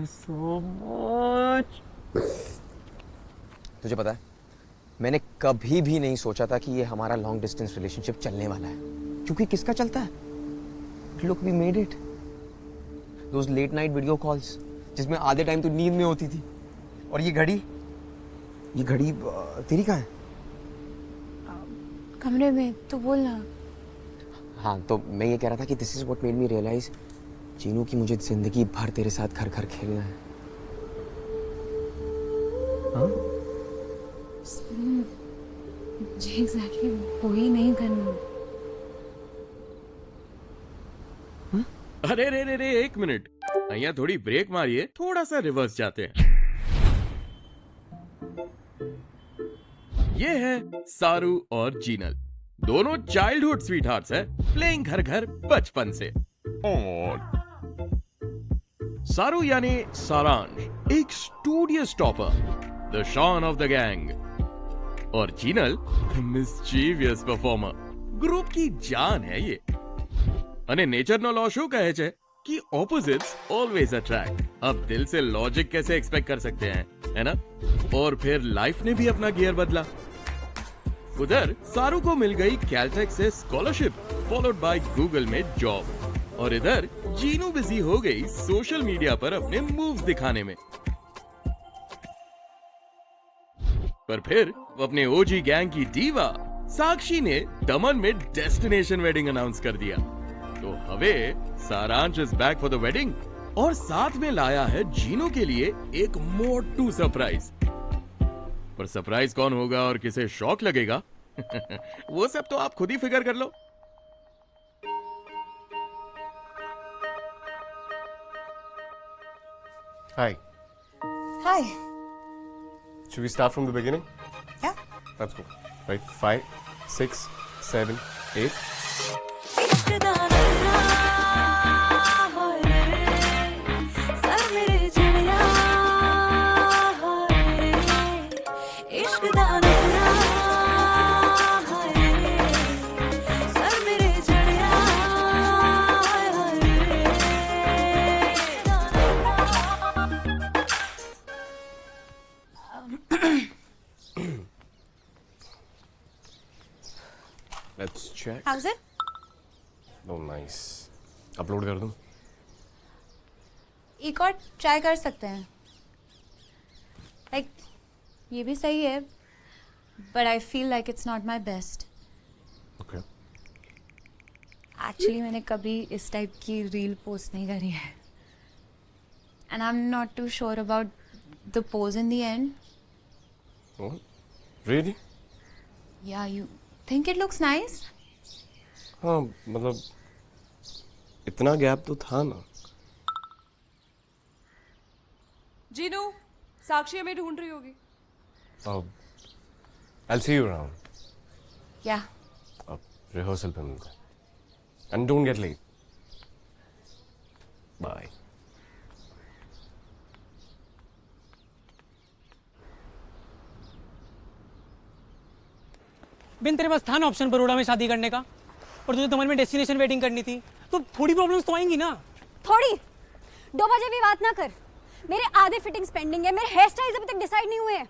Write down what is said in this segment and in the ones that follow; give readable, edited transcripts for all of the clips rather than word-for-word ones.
so much. तुझे पता है, मैंने कभी भी नहीं सोचा था कि ये हमारा लॉन्ग डिस्टेंस रिलेशनशिप चलने वाला है, क्योंकि किसका चलता है? Look, we made it. Those late night video calls, जिसमें आधे टाइम तो नींद में होती थी, और ये घड़ी तेरी कहाँ है? कमरे में, तो बोलना। हाँ, तो मैं ये कह रहा था कि this is what made me realize, Chinu, की मुझे जिंदगी भर तेरे साथ घर घर खेलना है। हाँ? जी एग्जैक्टली वही नहीं करना। अरे रे रे रे, एक मिनट, અહીંયા थोड़ी ब्रेक मारिए, थोड़ा सा रिवर्स जाते हैं। ये है सारू और जीनल, दोनों चाइल्डहुड स्वीटहार्ट्स हैं, प्लेइंग घर घर बचपन से। और सारू यानी सारांश, एक स्टूडियस टॉपर, द शॉन ऑफ द गैंग, और Jinal the mischievous performer. Group की जान है ये। અને નેચરનો લો શું કહે છે कि ऑपोजिट्स ऑलवेज अट्रैक्ट। अब दिल से लॉजिक कैसे एक्सपेक्ट कर सकते हैं, है ना? और फिर लाइफ ने भी अपना गियर बदला। उधर सारू को मिल गई कैलटेक से स्कॉलरशिप, फॉलोड बाय गूगल में जॉब, और इधर जीनू बिजी हो गई सोशल मीडिया पर अपने मूव्स दिखाने में। पर फिर अपने ओजी गैंग की डीवा साक्षी ने दमन में डेस्टिनेशन वेडिंग अनाउंस कर दिया। तो हवे सारांश is back for the wedding, और साथ में लाया है जीनू के लिए एक मोटू सरप्राइज। पर सरप्राइज कौन होगा और किसे शॉक लगेगा वो सब तो आप खुद ही फिगर कर लो। Hi. Hi. Should we start from the beginning? Yeah. Let's go. Right. 5, 6, 7, 8. Let's check. How's it? Oh, nice. Upload कर दूं? एक और ट्राई कर सकते हैं। ये भी सही है, but I feel like it's not my best. Okay. Actually मैंने कभी इस टाइप की रील पोस्ट नहीं करी है, and I'm not too sure about the pose in the end. What? Really? Yeah, you think it looks nice? हाँ, मतलब इतना गैप तो था ना। जीनू, साक्षी हमें ढूंढ रही होगी। I'll see you around. Yeah. Rehearsal पे मिलते हैं. And don't get late. Bye. बिन तेरे पास था ना ऑप्शन बड़ौदा में शादी करने का, और तुझे दमन में डेस्टिनेशन वेडिंग करनी थी, तो थोड़ी प्रॉब्लम्स तो आएंगी ना। थोड़ी 2 बजे भी बात ना कर। मेरे आधे फिटिंग्स पेंडिंग है, मेरे हेयर स्टाइल्स अभी तक डिसाइड नहीं हुए हैं।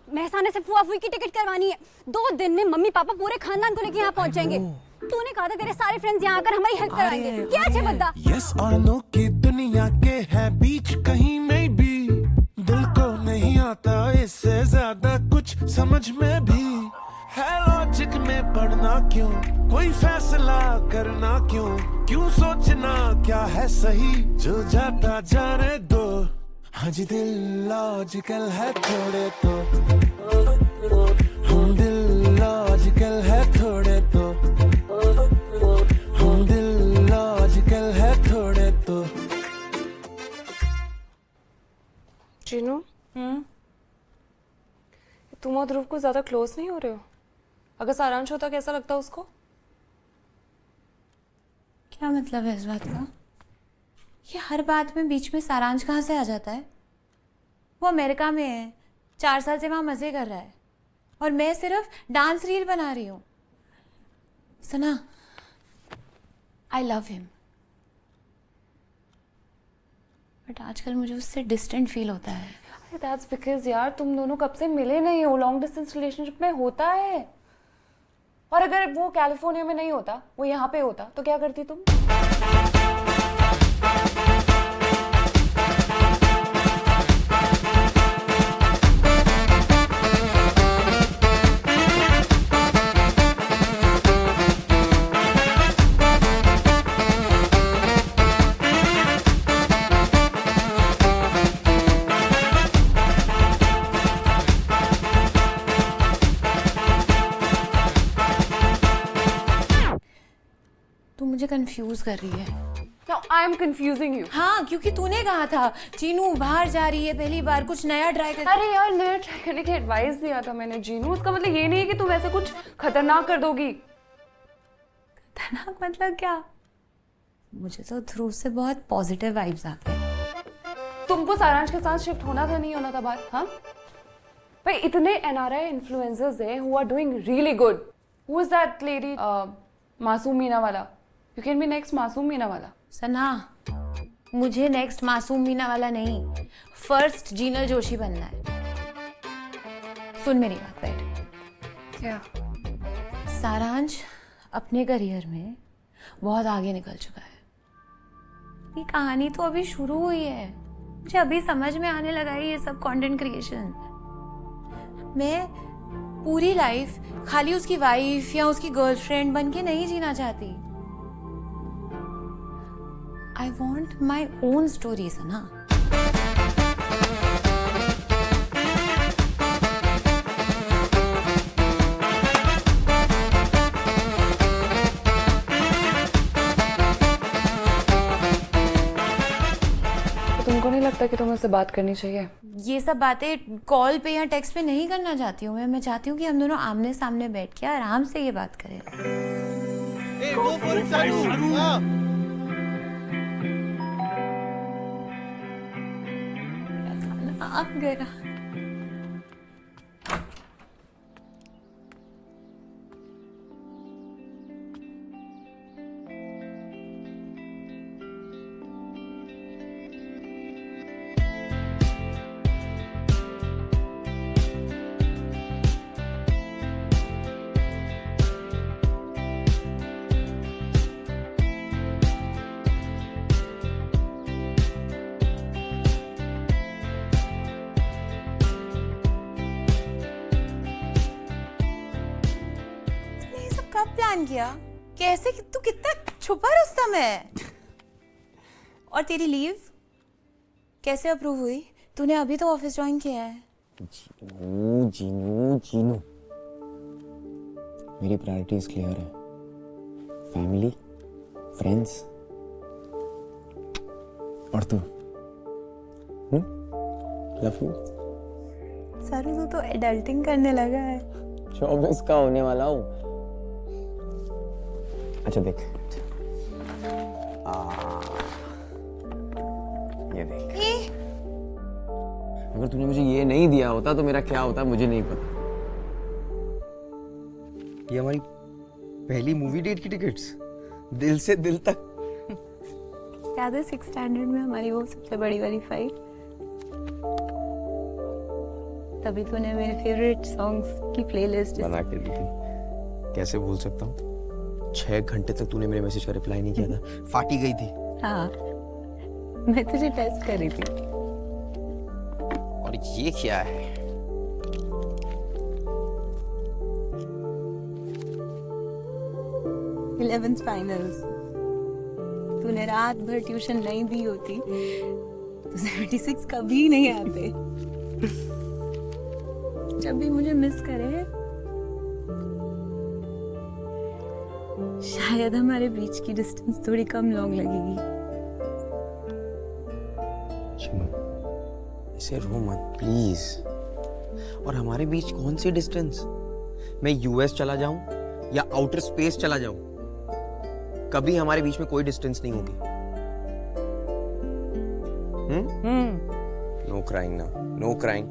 महसाने से फुआ फुई की टिकट करवानी है। 2 दिन में मम्मी पापा पूरे खानदान को लेके यहाँ पहुंच जाएंगे। तूने कहा था तेरे सारे फ्रेंड्स यहाँ आकर हमारी हेल्प कराएंगे। क्या अच्छे बद्दा? यस और नो की दुनिया के है बीच कहीं में भी, दिल को नहीं आता इससे ज्यादा कुछ समझ में भी है। लॉजिक में पढ़ना क्यों, कोई फैसला करना क्यों सोचना क्या है सही, जो जाता जाने दो। हाँ जी, दिल लॉजिकल है थोड़े तो, दिल लॉजिकल है थोड़े तो, दिल लॉजिकल है थोड़े तो। जीनू, तुम और ध्रुव को ज्यादा क्लोज नहीं हो रहे हो? अगर सारांश होता कैसा लगता उसको? क्या मतलब है इस बात का? ये हर बात में बीच में सारांश कहाँ से आ जाता है? वो अमेरिका में है, 4 साल से वहाँ मजे कर रहा है, और मैं सिर्फ डांस रील बना रही हूँ। सुना, I love him. बट आजकल मुझे उससे डिस्टेंट फील होता है। दैट्स बिकॉज यार तुम दोनों कब से मिले नहीं हो। लॉन्ग डिस्टेंस रिलेशनशिप में होता है। और अगर वो कैलिफोर्निया में नहीं होता, वो यहाँ पे होता, तो क्या करती तुम? तू मुझे कंफ्यूज कर रही है। Now I am confusing you. हाँ, क्योंकि तूने कहा था चीनू बाहर जा रही है पहली बार, कुछ नया ट्राई कर। अरे यार नया ट्राई करने की एडवाइस दिया था मैंने जीनू। उसका मतलब ये नहीं है कि तुम वैसे कुछ खतरनाक कर दोगी। खतरनाक मतलब क्या? मुझे तो ध्रुव से बहुत पॉजिटिव वाइब्स आते हैं। तुमको सारांश के साथ शिफ्ट होना था, नहीं होना था बात? हाँ भाई, इतने एनआरआई इन्फ्लुएंसर्स हैं who are doing really good. Who is that lady? मासूम मीना वाला। You can be next मासूम मीना वाला। सना, मुझे नेक्स्ट मासूम मीना वाला नहीं, फर्स्ट जीनल जोशी बनना है। सुन मेरी बात, बैठ। क्या? सारांश अपने करियर में बहुत आगे निकल चुका है। ये कहानी तो अभी शुरू हुई है। मुझे अभी समझ में आने लगा है ये सब कंटेंट क्रिएशन। मैं पूरी लाइफ खाली उसकी वाइफ या उसकी गर्लफ्रेंड बन के नहीं जीना चाहती। I want my own stories, है ना? तुमको नहीं लगता कि तुम्हें उससे बात करनी चाहिए? ये सब बातें कॉल पे या टेक्स्ट पे नहीं करना चाहती हूँ मैं चाहती हूँ कि हम दोनों आमने सामने बैठ के आराम से ये बात करें। आ गया। कब प्लान किया? कैसे? तू कितना छुपा रुस्तम है। और तेरी लीव कैसे अप्रूव हुई? तूने अभी तो ऑफिस ज्वाइन किया है। जीनू जीनू जीनू, मेरी प्रायोरिटीज क्लियर है। फैमिली, फ्रेंड्स और तू। Love you. सारू तो एडल्टिंग करने लगा है। 24 का होने वाला हूँ। अच्छा देख, ये देख। अगर तूने मुझे ये नहीं दिया होता तो मेरा क्या होता मुझे नहीं पता। ये हमारी पहली मूवी डेट की टिकट्स, दिल से दिल तक। याद है 6th स्टैंडर्ड में हमारी वो सबसे बड़ी वाली फाइट? तभी तूने मेरे फेवरेट सॉन्ग्स की प्लेलिस्ट बना के दी थी। कैसे भूल सकता हूँ? 6 घंटे तक तूने मेरे मैसेज का रिप्लाई नहीं किया था। फाटी गई थी। हाँ, मैं तुझे टेस्ट कर रही थी। और ये क्या है? Eleventh finals. तूने रात भर ट्यूशन नहीं दी होती तो 76 कभी नहीं आते। जब भी मुझे मिस करे शायद हमारे बीच की डिस्टेंस थोड़ी कम लॉन्ग लगेगी। ऐसे रो मत प्लीज। और हमारे बीच कौन सी डिस्टेंस? मैं यूएस चला जाऊं या आउटर स्पेस चला जाऊं, कभी हमारे बीच में कोई डिस्टेंस नहीं होगी। No crying now, no crying.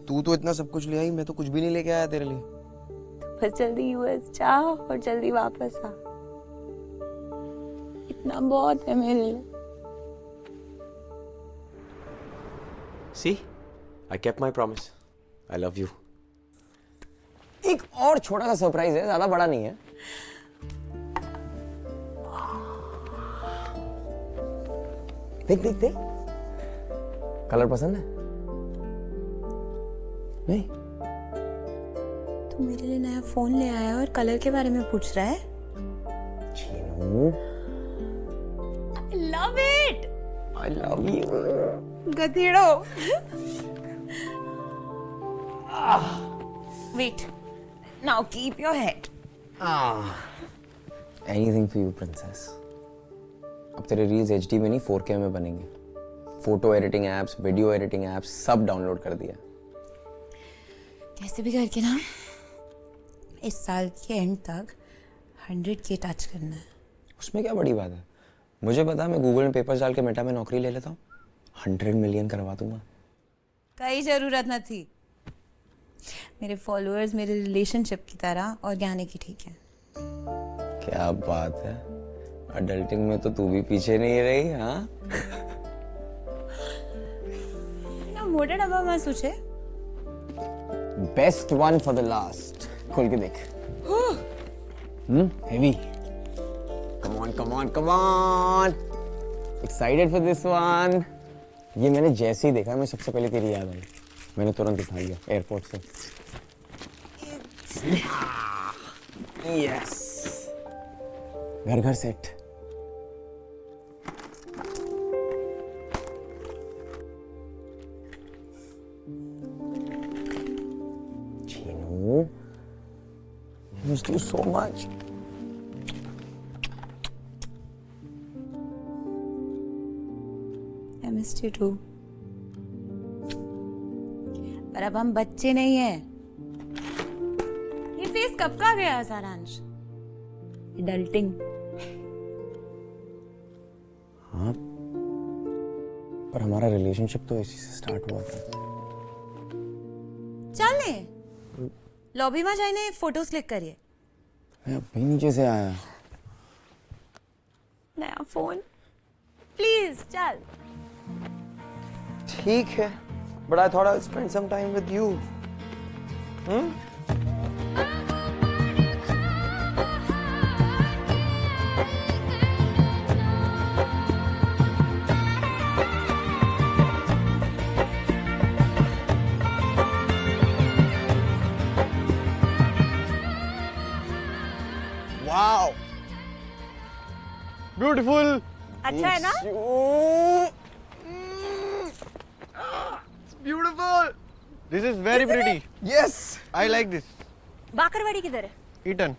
तू तो इतना सब कुछ ले आई, मैं तो कुछ भी नहीं लेके आया तेरे लिए। बस जल्दी यूएस जा और जल्दी वापस आ, इतना बहुत है मेरे लिए। See, I kept my promise. I love you. एक और छोटा सा सरप्राइज है, ज्यादा बड़ा नहीं है। देख देख देख, कलर पसंद है? नहीं? तू मेरे लिए नया फोन ले आया और कलर के बारे में पूछ रहा है? Chinu, I love it. I love you. गधेड़ो। Wait. Now keep your head. Anything for you, princess. अब तेरे रील्स HD में नहीं 4K में बनेंगे। Photo editing apps, video editing apps सब डाउनलोड कर दिया। कैसे भी करके ना इस साल के एंड तक 100K टच करना है। उसमें क्या बड़ी बात है? मुझे पता, मैं गूगल में पेपर्स डाल के मेटा में नौकरी ले लेता हूँ, 100 मिलियन करवा दूंगा। कई जरूरत न थी। मेरे फॉलोअर्स मेरे रिलेशनशिप की तरह ऑर्गेनिक ही ठीक है। क्या बात है, अडल्टिंग में तो तू भी पीछे नहीं रही। हाँ, मोटा डब्बा मत सोचे। Best one for the last. खोल के देख। Heavy. Come on come on come on, excited for this one. ये मैंने जैसे ही देखा, मैं सबसे पहले तेरी याद आई, मैंने तुरंत उठा लिया एयरपोर्ट से। यस, घर घर set. Chino, I missed you so much. I missed you too. पर अब हम बच्चे नहीं हैं। ये फेस कब का गया सारांश? एडल्टिंग। हाँ, पर हमारा रिलेशनशिप तो इसी से स्टार्ट हुआ था। चल ने लॉबी में जाइए, फोटोज क्लिक करिए। मैं अभी नीचे से आया। नया फोन प्लीज चल। ठीक है, but I thought I'll spend some time with you. Wow! Beautiful! अच्छा है ना? Beautiful. This is very pretty. Yes! I like this. बाकरवाड़ी किधर है? Eton.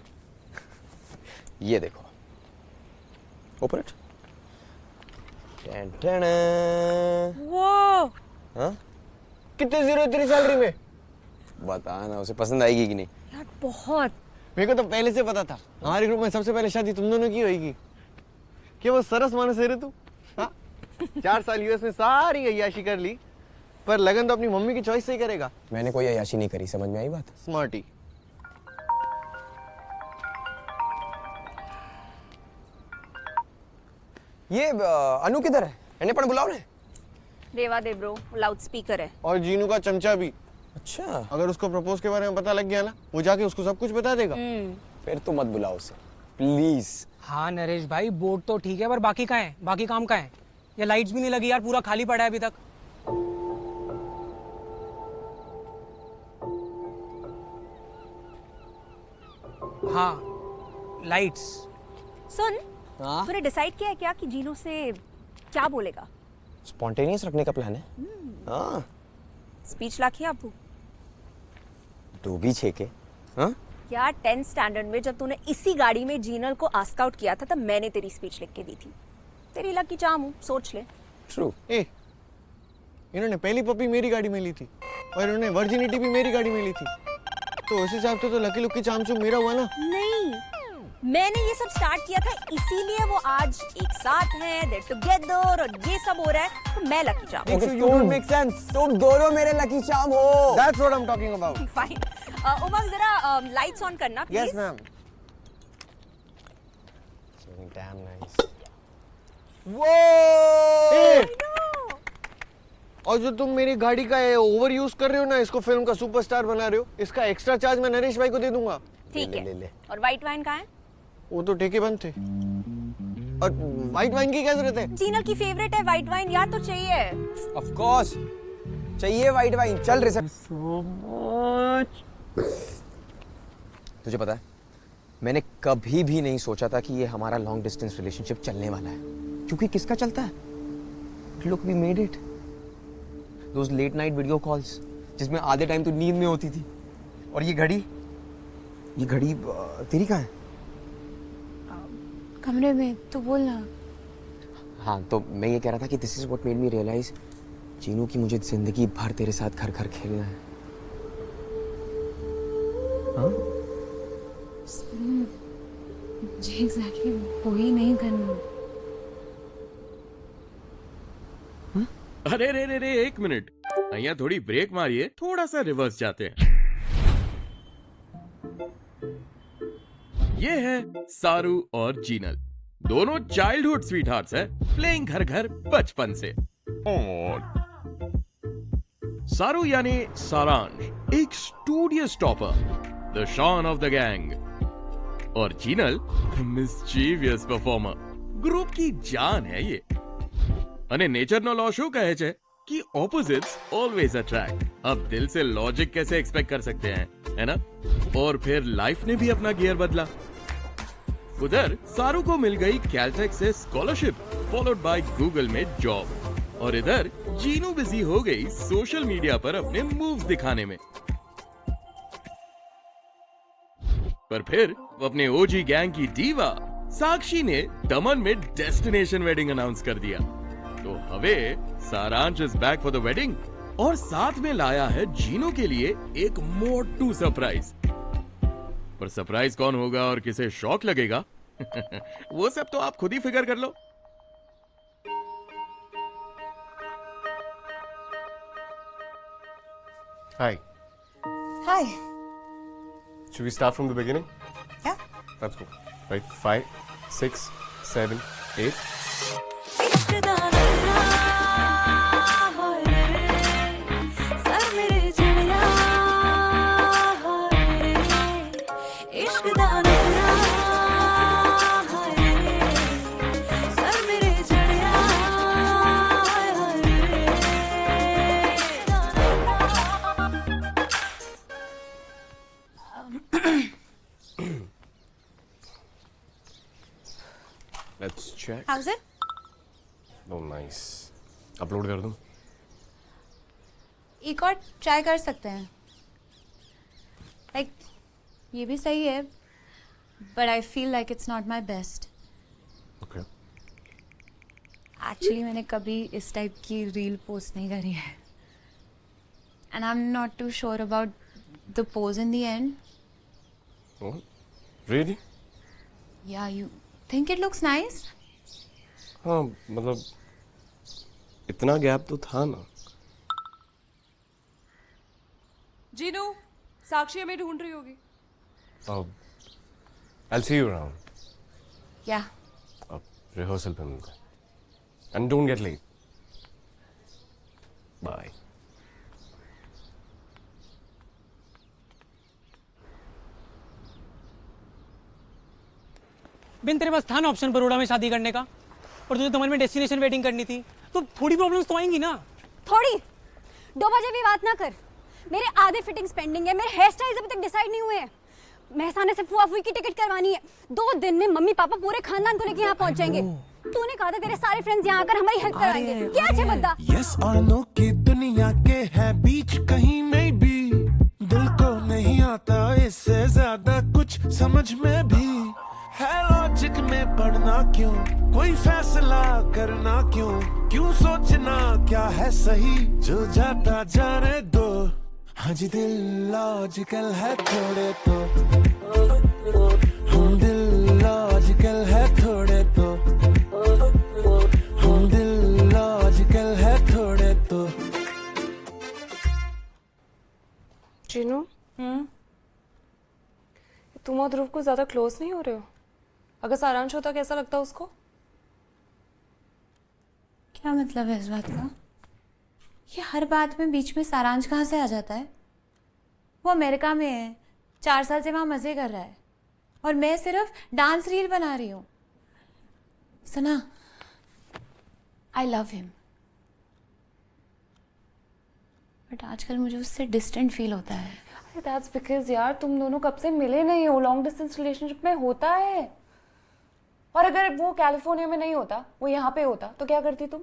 ये देखो, ओपन इट। वो हाँ? कितने जीरो तेरी सैलरी में? बता ना, उसे पसंद आएगी कि नहीं? यार बहुत। मेरे को तो पहले से पता था, हमारे ग्रुप में सबसे पहले शादी तुम दोनों की होगी। क्या वो सरस मानस है रे तू? हाँ? 4 साल यूएस में सारी अय्याशी कर ली, पर लगन तो अपनी मम्मी की चॉइस से ही करेगा। मैंने कोई अय्याशी नहीं करी, समझ में आई बात? स्मार्टी। ये अनु किधर है? एने पण बुलाओ ने। देवा दे ब्रो, लाउड स्पीकर है। और जीनू का चमचा भी। अच्छा, अगर उसको प्रपोज के बारे में पता लग गया ना, वो जाके उसको सब कुछ बता देगा। फिर तो मत बुलाओ उसे प्लीज। हाँ नरेश भाई, बोर्ड तो ठीक है, पर बाकी कहाँ है? बाकी काम कहाँ है? ये लाइट्स भी नहीं लगी यार, पूरा खाली पड़ा है अभी तक। हाँ, लाइट्स। सुन, हाँ? तूने डिसाइड किया है क्या कि जीनू से क्या बोलेगा? स्पॉन्टेनियस रखने का प्लान है। हाँ, स्पीच लाखी आपू। डोगी छेके। हाँ? यार 10th स्टैंडर्ड में जब तूने इसी गाड़ी में जीनल को आस्क आउट किया था, तब मैंने तेरी स्पीच लिख के दी थी। तेरी लकी चार्म हूँ, सोच ले। ट्रू। इन्होंने पहली पपी मेरी गाड़ी में ली थी और इन्होंने वर्जिनिटी भी मेरी गाड़ी में ली थी, तो उस हिसाब से तो लकी लुक्की चामचूम मेरा हुआ ना। नहीं, मैंने ये सब स्टार्ट किया था, इसीलिए वो आज एक साथ हैं, they're together और ये सब हो रहा है, तो मैं lucky charm. Okay, you don't make sense. तुम दोनों मेरे लकी चार्म हो। That's what I'm talking about. Fine. Umang जरा लाइट्स ऑन करना yes please. Ma'am. Damn nice. वो और जो तुम मेरी गाड़ी का ओवर यूज कर रहे हो ना, इसको फिल्म का सुपरस्टार बना रहे हो, इसका एक्स्ट्रा चार्ज मैं नरेश भाई को दे दूंगा। ठीक ले, है। ले, ले। और व्हाइट वाइन कहाँ है? वो तो ठेके बंद थे। और व्हाइट वाइन की क्या जरूरत है? जीनल की फेवरेट है व्हाइट वाइन, यार तो चाहिए। ऑफ कोर्स चाहिए वाइट वाइन। चल रिसेप्शन। तुझे पता है, मैंने कभी भी नहीं सोचा था कि ये हमारा लॉन्ग डिस्टेंस रिलेशनशिप चलने वाला है। क्योंकि किसका चलता है? Look we made it. Those late night video calls जिसमें आधे टाइम तो नींद में होती थी। और ये घड़ी तेरी कहाँ है? कमरे में, तू बोल ना। हाँ, तो मैं ये कह रहा था कि this is what made me realise Chinu की मुझे जिंदगी भर तेरे साथ घर घर खेलना है। हाँ? जी एग्जैक्टली वही नहीं करना। अरे रे रे रे, एक मिनट, અહીંયા थोड़ी ब्रेक मारिए, थोड़ा सा रिवर्स जाते हैं। ये है सारू और जीनल, दोनों चाइल्डहुड स्वीटहार्ट्स हैं, प्लेइंग घर घर बचपन से। सारू यानी सारांश, एक स्टूडियस टॉपर, द शॉन ऑफ द गैंग, और जीनल मिस्चीवियस परफॉर्मर। ग्रुप की जान है ये। અને નેચરનો લો શું કહે છે कि ऑपोजिट्स ऑलवेज अट्रैक्ट। अब दिल से लॉजिक कैसे एक्सपेक्ट कर सकते हैं, है ना? और फिर लाइफ ने भी अपना गियर बदला। उधर सारू को मिल गई कैलटेक से स्कॉलरशिप, फॉलोड बाय गूगल में जॉब, और इधर जीनू बिजी हो गई सोशल मीडिया पर अपने मूव्स दिखाने में। पर फिर अपने ओजी गैंग की डीवा साक्षी ने दमन में डेस्टिनेशन वेडिंग अनाउंस कर दिया। तो हवे सारांश is back for the wedding, और साथ में लाया है जीनू के लिए एक मोटू सरप्राइज। पर सरप्राइज कौन होगा और किसे शॉक लगेगा वो सब तो आप खुद ही फिगर कर लो। Hi. Hi. Should we start from the beginning? Yeah. Let's go. Right. 5, 6, 7, 8. Let's check. How's it? Oh, nice. Upload कर दूं? एक और ट्राई कर सकते हैं। लाइक ये भी सही है, but I feel like it's not my best. Okay. Actually मैंने कभी इस टाइप की रील पोस्ट नहीं करी है, and I am not too sure about the pose in the end. Oh, really? या you think it looks nice? हाँ, मतलब इतना गैप तो था ना। जीनू, साक्षी हमें ढूंढ रही होगी। I'll see you around. या रिहर्सल पे मिलते हैं। And don't get late. Bye. बिन तेरे पास था ना ऑप्शन बड़ौदा में शादी करने का, और तुझे दमन में डेस्टिनेशन वेडिंग करनी थी, तो थोड़ी प्रॉब्लम्स तो आएंगी ना। थोड़ी 2 बजे भी बात ना कर। मेरे आधे फिटिंग्स पेंडिंग है, मेरे हेयर स्टाइल्स अभी तक डिसाइड नहीं हुए हैं। महसाने से फुआ फूई की टिकट करवानी है। 2 दिन में मम्मी पापा पूरे खानदान को लेके यहाँ पहुंच जाएंगे। तूने कहा था तेरे सारे फ्रेंड्स यहाँ आकर हमारी हेल्प कराएंगे। क्या अच्छे बता? यस और नो की दुनिया के है बीच कहीं में भी, दिल को नहीं आता इससे ज्यादा कुछ समझ में भी। है लॉजिक में पढ़ना क्यों, कोई फैसला करना क्यों सोचना क्या है सही, जो जाता जाने दो। हाँ जी दिल लॉजिकल है थोड़े तो, हम दिल लॉजिकल है थोड़े तो, हम दिल लॉजिकल है थोड़े तो। जीनू, कुछ ज्यादा क्लोज नहीं हो रहे हो? अगर सारांश होता कैसा लगता उसको? क्या मतलब है इस बात का? ये हर बात में बीच में सारांश कहाँ से आ जाता है? वो अमेरिका में है, 4 साल से वहाँ मज़े कर रहा है और मैं सिर्फ डांस रील बना रही हूँ। सना, आई लव हिम, बट आजकल मुझे उससे डिस्टेंट फील होता है। अरे दैट्स बिकॉज यार तुम दोनों कब से मिले नहीं हो। लॉन्ग डिस्टेंस रिलेशनशिप में होता है। और अगर वो कैलिफोर्निया में नहीं होता, वो यहाँ पे होता, तो क्या करती तुम?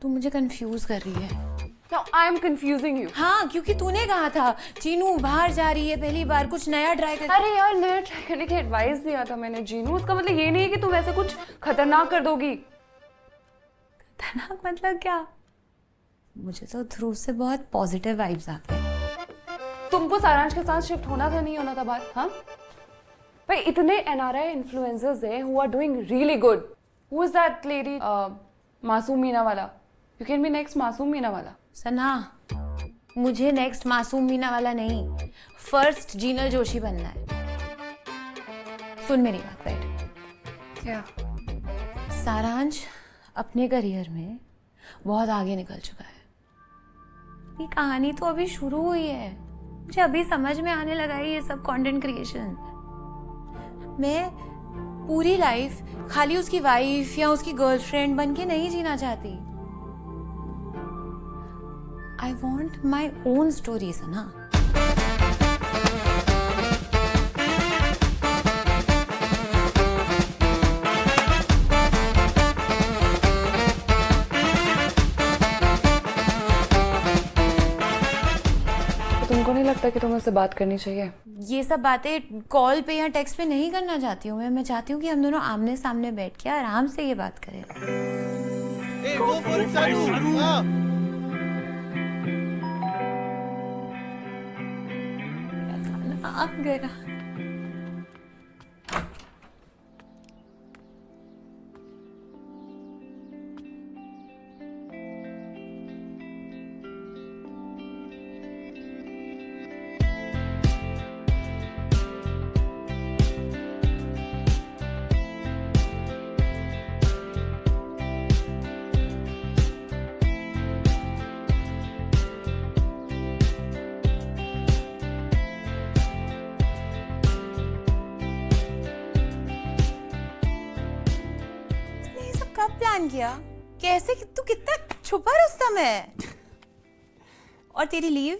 तू मुझे कंफ्यूज कर रही है। Now I am confusing you. हाँ, क्योंकि तूने कहा था चीनू बाहर जा रही है पहली बार, कुछ नया ट्राई कर। अरे यार नया ट्राई करने की एडवाइस दिया था मैंने जीनू। उसका मतलब ये नहीं है कि तुम ऐसे कुछ खतरनाक कर दोगी। खतरनाक मतलब क्या? मुझे तो ध्रुव से बहुत पॉजिटिव वाइब्स आते हैं। तुमको सारांश के साथ शिफ्ट होना था नहीं होना था बात? हाँ भाई, इतने एनआरआई इन्फ्लुएंसर्स हैं who are doing really good. Who is that lady? मासूम मीना वाला। You can be next मासूम मीना वाला। सना, मुझे नेक्स्ट मासूम मीना वाला नहीं, फर्स्ट जीनल जोशी बनना है। सुन मेरी बात, बैठ। क्या? सारांश अपने करियर में बहुत आगे निकल चुका है। ये कहानी तो अभी शुरू हुई है। मुझे अभी समझ में आने लगा है ये सब कंटेंट क्रिएशन। मैं पूरी लाइफ खाली उसकी वाइफ या उसकी गर्लफ्रेंड बन के नहीं जीना चाहती। I want my own stories, है ना? तो तुमको नहीं लगता कि तुम्हें उससे बात करनी चाहिए? ये सब बातें कॉल पे या टेक्स्ट पे नहीं करना चाहती हूँ मैं चाहती हूँ कि हम दोनों आमने सामने बैठ के आराम से ये बात करें। go for it, Sanu. हाँ। आ गया। कब प्लान किया? कैसे? तू कितना छुपा रुस्तम है। और तेरी लीव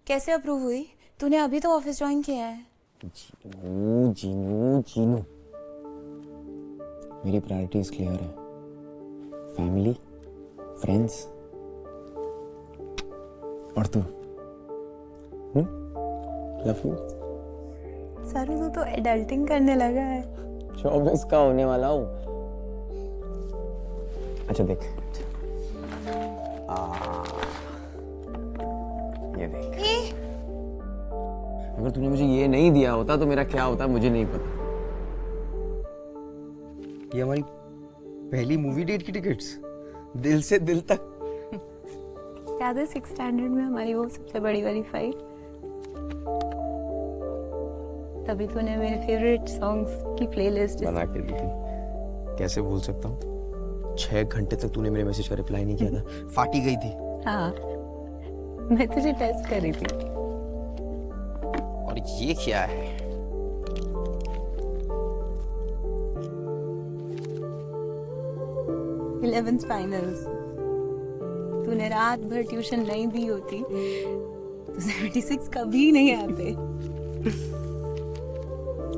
कैसे अप्रूव हुई? तूने अभी तो ऑफिस ज्वाइन किया है। जीनू जीनू जीनू, मेरी प्रायोरिटीज क्लियर है। फैमिली, फ्रेंड्स और तू। Love you. सरू तू तो एडल्टिंग करने लगा है। 24 का होने वाला हूँ। अच्छा देख, ये देख। अगर तूने मुझे ये नहीं दिया होता तो मेरा क्या होता मुझे नहीं पता। ये हमारी पहली मूवी डेट की टिकट्स, दिल से दिल तक। याद है 6th स्टैंडर्ड में हमारी वो सबसे बड़ी वाली फाइट? तभी तूने मेरे फेवरेट सॉन्ग्स की प्लेलिस्ट बना के दी थी। कैसे भूल सकता हूँ? 6 घंटे तक तूने मेरे मैसेज का रिप्लाई नहीं किया था। फाटी गई थी। हाँ, मैं तुझे टेस्ट कर रही थी। और ये क्या है? Eleventh finals. तूने रात भर ट्यूशन नहीं दी होती तो 76 कभी नहीं आते।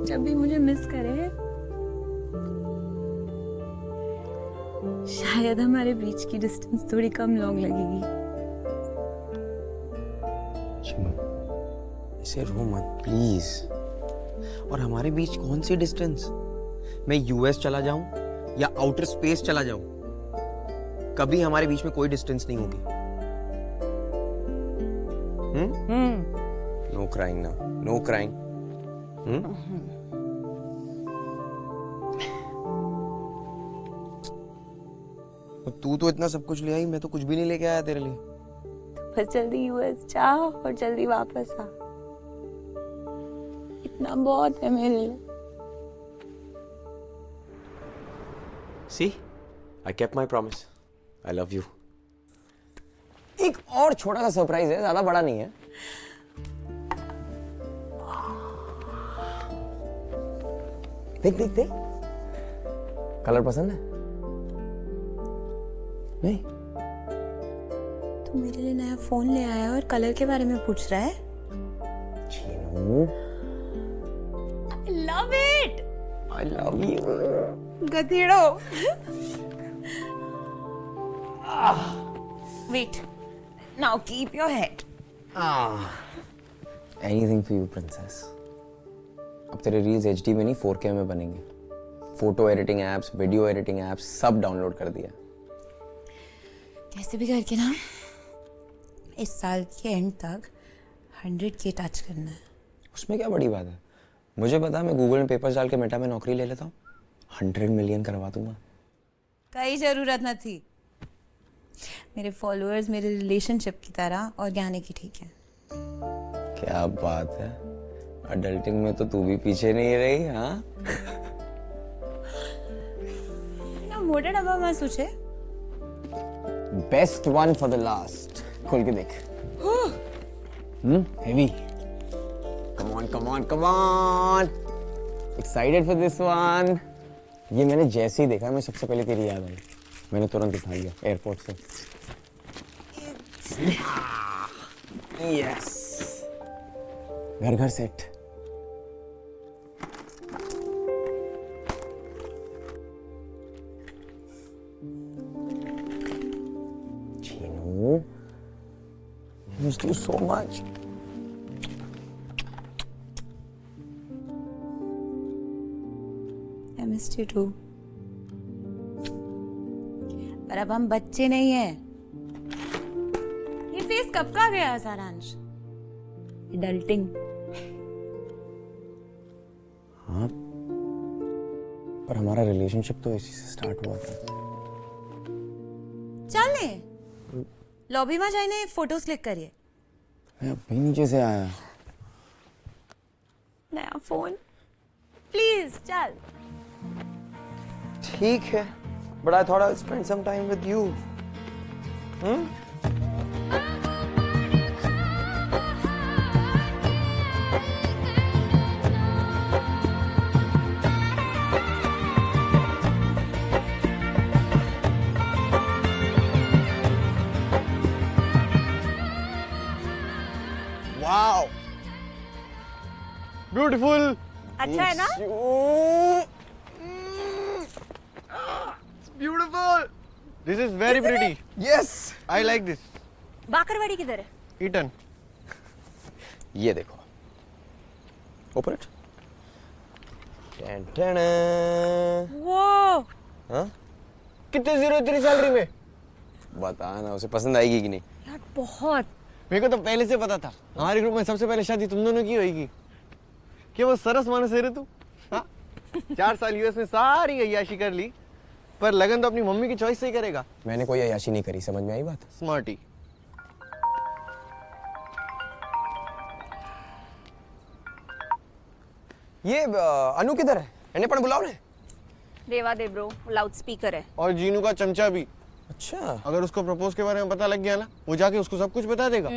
जब भी मुझे मिस करे शायद हमारे बीच की डिस्टेंस थोड़ी कम लॉन्ग लगेगी। ऐसे रो मत प्लीज। और हमारे बीच कौन सी डिस्टेंस? मैं यूएस चला जाऊं या आउटर स्पेस चला जाऊं, कभी हमारे बीच में कोई डिस्टेंस नहीं होगी। नो क्राइंग ना, नो क्राइंग। तू तो इतना सब कुछ ले आई, मैं तो कुछ भी नहीं लेके आया तेरे लिए। बस जल्दी यूएस जा और जल्दी वापस आ, इतना बहुत है मेरे लिए। See, I kept my promise. I love you. एक और छोटा सा सरप्राइज है, ज्यादा बड़ा नहीं है। देख देख देख, कलर पसंद है? नहीं? तू मेरे लिए नया फोन ले आया और कलर के बारे में पूछ रहा है? Chinu, I love it. I love you. गधेड़ो। Wait. Now keep your head. Anything for you, princess. अब तेरे रील्स HD में नहीं 4K में बनेंगे। Photo editing apps, video editing apps सब डाउनलोड कर दिया। कैसे भी करके ना इस साल के एंड तक 100K टच करना है। उसमें क्या बड़ी बात है? मुझे पता, मैं गूगल में पेपर्स डाल के मेटा में नौकरी ले लेता हूँ, 100 मिलियन करवा दूंगा। कई जरूरत न थी। मेरे फॉलोअर्स मेरे रिलेशनशिप की तरह ऑर्गेनिक ही ठीक है। क्या बात है, अडल्टिंग में तो तू भी पीछे नहीं रही। हाँ, ना मोटा डब्बा मत सोचे। Best one for the last. खोल के देख। Heavy. Come on come on come on, excited for this one. ये मैंने जैसे ही देखा, मैं सबसे पहले तेरी याद आई, मैंने तुरंत उठा लिया एयरपोर्ट से। यस, घर घर set. Chinu, I missed you so much. I missed you too. पर अब हम बच्चे नहीं हैं। ये फेस कब का गया सारांश? एडल्टिंग। हाँ, पर हमारा रिलेशनशिप तो इसी से स्टार्ट हुआ था। चल ने लॉबी में जाइए, फोटोज क्लिक करिए। मैं अभी नीचे से आया। नया फोन प्लीज चल। ठीक है, but I thought I'll spend some time with you. Wow. Beautiful. अच्छा है ना? Beautiful. This is very pretty. Yes. I like this. बाकरवाड़ी किधर है? Eton. ये देखो, ओपन इट। वो हाँ? कितने जीरो तेरी सैलरी में? बता ना, उसे पसंद आएगी कि नहीं? यार बहुत। मेरे को तो पहले से पता था, हमारे ग्रुप में सबसे पहले शादी तुम दोनों की होगी। क्या वो सरस मानस है रे तू? हाँ? 4 साल यूएस में सारी अय्याशी कर ली, पर लगन तो अपनी मम्मी की चॉइस से ही करेगा। मैंने कोई अय्याशी नहीं करी, समझ में आई बात? स्मार्टी। ये अनु किधर है? इन्हें पण बुलाओ ने। रेवा दे ब्रो, लाउड स्पीकर है। और जीनू का चमचा भी। अच्छा, अगर उसको प्रपोज के बारे में पता लग गया ना, वो जाके उसको सब कुछ बता देगा।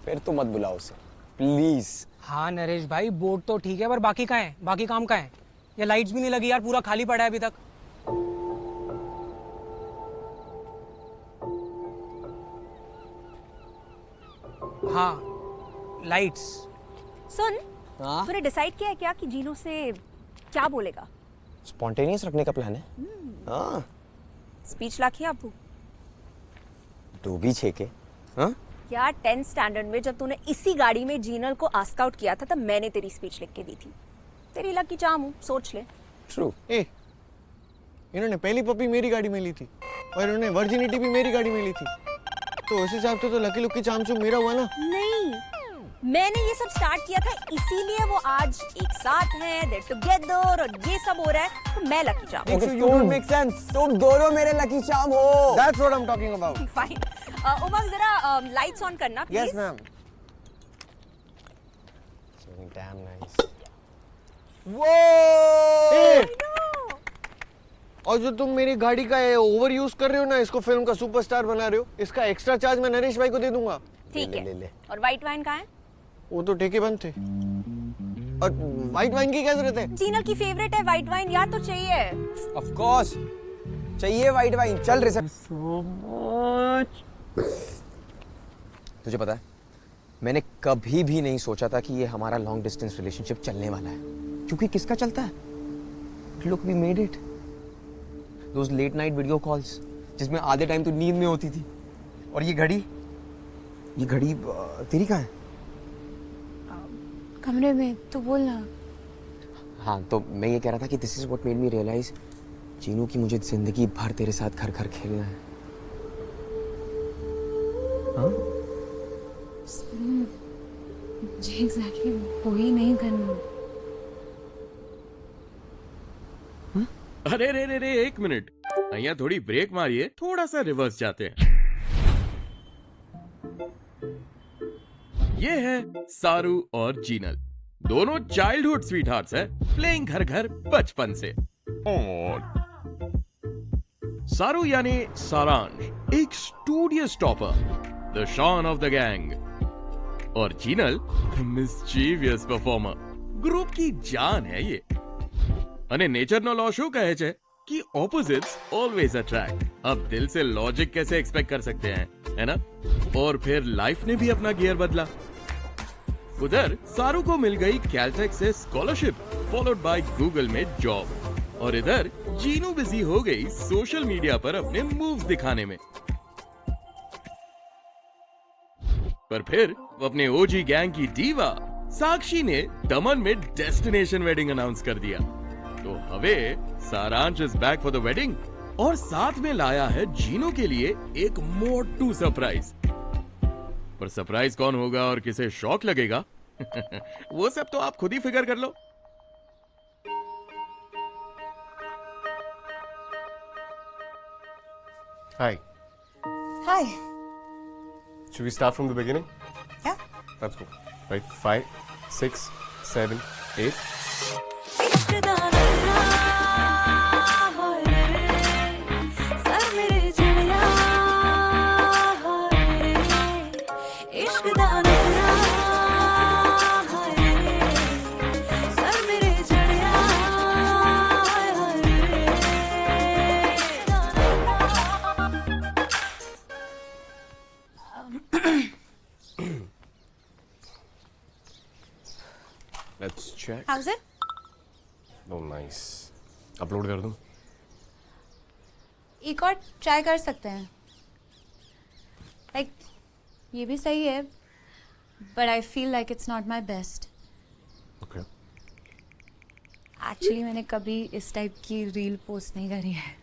फिर तो मत बुलाओ उसे प्लीज। हाँ नरेश भाई, बोर्ड तो ठीक है, पर बाकी कहाँ है? बाकी काम कहाँ है? ये लाइट्स भी नहीं लगी यार, पूरा खाली पड़ा है अभी तक। हाँ, लाइट्स। सुन, हाँ? तूने डिसाइड किया है क्या कि जीनू से क्या बोलेगा? स्पॉन्टेनियस रखने का प्लान है। हाँ, स्पीच लाखी आपू। 2 भी 6 के। हाँ? यार 10th स्टैंडर्ड में जब तूने इसी गाड़ी में जीनल को आस्क आउट किया था, तब मैंने तेरी स्पीच लिख के दी थी। तेरी लकी चाम हूँ, सोच ले। ट्रू। ए, इन्होंने पहली पपी मेरी गाड़ी में ली थी और इन्होंने वर्जिनिटी भी मेरी गाड़ी में ली थी, तो उस हिसाब से तो लकी लुक की चामचूम मेरा हुआ ना। नहीं, मैंने ये सब स्टार्ट किया था, इसीलिए वो आज एक साथ हैं, they're together और ये सब हो रहा है, तो मैं लकी चाम हूँ। You don't make sense. तुम दोनों मेरे लकी चार्म हो। That's what I'm talking about. Fine. Umang जरा लाइट्स ऑन करना please. Yes, ma'am. Damn nice. Whoa! और जो तुम मेरी गाड़ी का ओवर यूज कर रहे हो ना, इसको फिल्म का सुपरस्टार बना रहे हो, इसका एक्स्ट्रा चार्ज मैं नरेश भाई को दे दूंगा। ठीक ले। है। और व्हाइट वाइन कहाँ है? वो तो ठेके बंद थे। और व्हाइट वाइन की क्या जरूरत है? जीनल की फेवरेट है व्हाइट वाइन, यार तो चाहिए। Of course. चाहिए व्हाइट वाइन। चल रिसेप्शन। तुझे पता है, मैंने कभी भी नहीं सोचा था कि ये हमारा लॉन्ग डिस्टेंस रिलेशनशिप चलने वाला है, क्योंकि किसका चलता है? Look, we made it. Those late night video calls, जिसमें आधे टाइम तो नींद में होती थी। और ये घड़ी तेरी कहाँ है? कमरे में, तू बोल ना। हाँ, तो मैं ये कह रहा था कि this is what made me realise, Chinu, की मुझे जिंदगी भर तेरे साथ घर घर खेलना है। हाँ? जी एग्जैक्टली वही नहीं करना। अरे रे रे रे, एक मिनट, અહીંયા थोड़ी ब्रेक मारिए, थोड़ा सा रिवर्स जाते हैं। ये है सारू और जीनल, दोनों चाइल्डहुड स्वीटहार्ट्स हैं, प्लेइंग घर घर बचपन से। और सारू यानी सारांश, एक स्टूडियस टॉपर, द शॉन ऑफ द गैंग, और जीनल मिस्चीवियस परफॉर्मर, ग्रुप की जान है ये। અને નેચરનો લો શું કહે છે कि ऑपोजिट्स ऑलवेज अट्रैक्ट। अब दिल से लॉजिक कैसे एक्सपेक्ट कर सकते हैं, है ना? और फिर लाइफ ने भी अपना गियर बदला। उधर सारू को मिल गई कैलटेक से स्कॉलरशिप, फॉलोड बाय गूगल में जॉब, और इधर जीनू बिजी हो गई सोशल मीडिया पर अपने मूव्स दिखाने में। पर फिर अपने ओजी गैंग की डीवा साक्षी ने दमन में डेस्टिनेशन वेडिंग अनाउंस कर दिया। तो हवे सारांश is back for the wedding, और साथ में लाया है जीनू के लिए एक मोटू सरप्राइज। पर सरप्राइज कौन होगा और किसे शॉक लगेगा वो सब तो आप खुद ही फिगर कर लो। Hi. Hi. Should we start from the beginning? Yeah. Let's go. Right, 5, 6, 7, 8. Let's check. How's it? Oh, nice. Upload कर दूं? एक और ट्राई कर सकते हैं। लाइक ये भी सही है, but I feel like it's not my best. Okay. Actually मैंने कभी इस टाइप की रील पोस्ट नहीं करी है,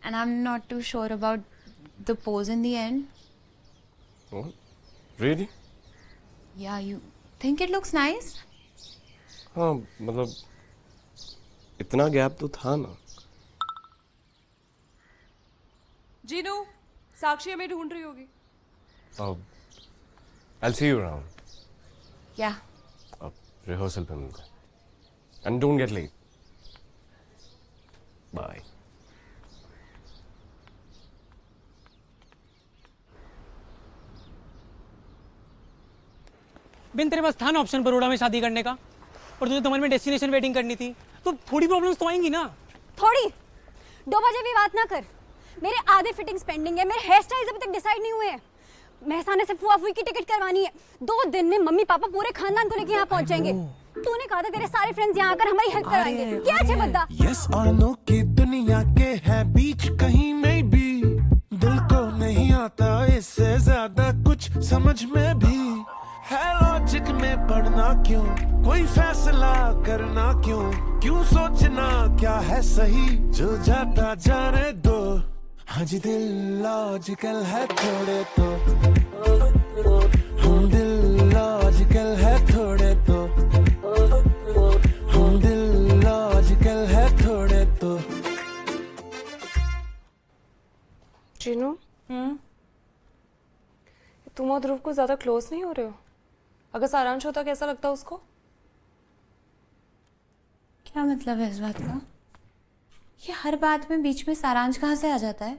and I am not too sure about the pose in the end. Oh, really? या you think it looks nice? हाँ, मतलब इतना गैप तो था ना। जीनू, साक्षी हमें ढूंढ रही होगी। I'll see you around. या रिहर्सल पे मिलते हैं। And don't get late. Bye. बिन तेरे पास था ना ऑप्शन बड़ौदा में शादी करने का, और तुझे दमन में डेस्टिनेशन वेडिंग करनी थी, तो थोड़ी प्रॉब्लम्स तो आएंगी ना। थोड़ी 2 बजे भी बात ना कर, मेरे आधे फिटिंग्स पेंडिंग है, मेरे हेयर स्टाइल्स अभी तक डिसाइड नहीं हुए हैं। महसाने से फुआ फुई की टिकट करवानी है, 2 दिन में मम्मी पापा पूरे खानदान को लेके यहाँ पहुंच जाएंगे। तूने कहा था तेरे सारे फ्रेंड्स यहाँ आकर हमारी हेल्प कराएंगे, क्या अच्छे बद्दा? यस और नो की दुनिया के है बीच कहीं में भी, दिल को नहीं आता इससे ज्यादा कुछ समझ में भी, है लॉजिक में पढ़ना करना क्यों, कोई फैसला करना क्यों, क्यों सोचना क्या है सही, जो जाता जाने दो। हाँ जी दिल लॉजिकल है थोड़े तो, हम दिल लॉजिकल है थोड़े तो, हम दिल लॉजिकल है थोड़े तो। जीनू, तुम और ध्रुव को ज्यादा क्लोज नहीं हो रहे हो? अगर सारांश होता कैसा लगता उसको? क्या मतलब है इस बात का? ये हर बात में बीच में सारांश कहाँ से आ जाता है?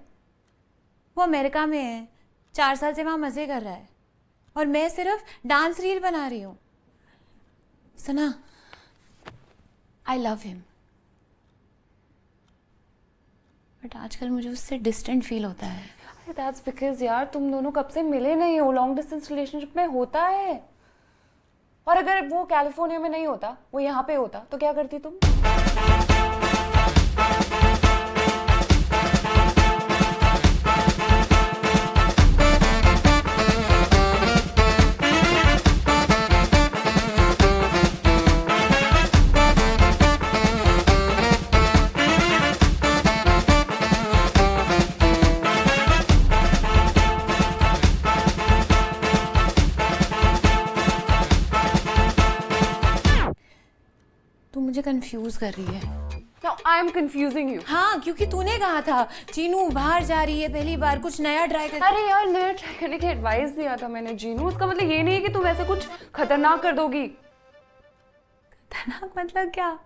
वो अमेरिका में है, 4 साल से वहाँ मज़े कर रहा है और मैं सिर्फ डांस रील बना रही हूँ। सना, आई लव हिम, बट आजकल मुझे उससे डिस्टेंट फील होता है। That's because यार तुम दोनों कब से मिले नहीं हो। लॉन्ग डिस्टेंस रिलेशनशिप में होता है। और अगर वो कैलिफोर्निया में नहीं होता, वो यहाँ पे होता, तो क्या करती तुम? तू मुझे कंफ्यूज कर रही है। Now I am confusing you. हाँ, क्योंकि तूने कहा था चीनू बाहर जा रही है, पहली बार कुछ नया ट्राई कर। अरे यार नया ट्राई करने की एडवाइस दिया था मैंने जीनू। उसका मतलब ये नहीं है कि तुम ऐसे कुछ खतरनाक कर दोगी। खतरनाक मतलब क्या?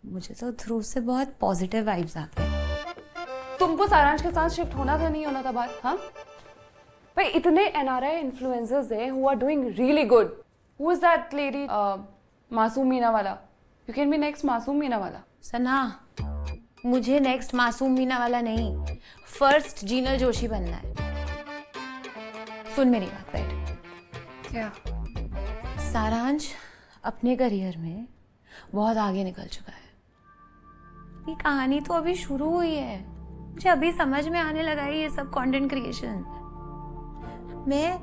मुझे तो ध्रुव से बहुत पॉजिटिव वाइब्स आते हैं। तुमको सारांश के साथ शिफ्ट होना था नहीं होना था बात? हाँ भाई, इतने NRI इन्फ्लुएंसर्स हैं who are doing really good. Who is that lady? मासूम मीना वाला। You can be next मासूम मीना वाला। सना, मुझे नेक्स्ट मासूम मीना वाला नहीं, फर्स्ट जीनल जोशी बनना है। सुन मेरी बात, बैठ। क्या? सारांश अपने करियर में बहुत आगे निकल चुका है। ये कहानी तो अभी शुरू हुई है। मुझे अभी समझ में आने लगा है ये सब कंटेंट क्रिएशन। मैं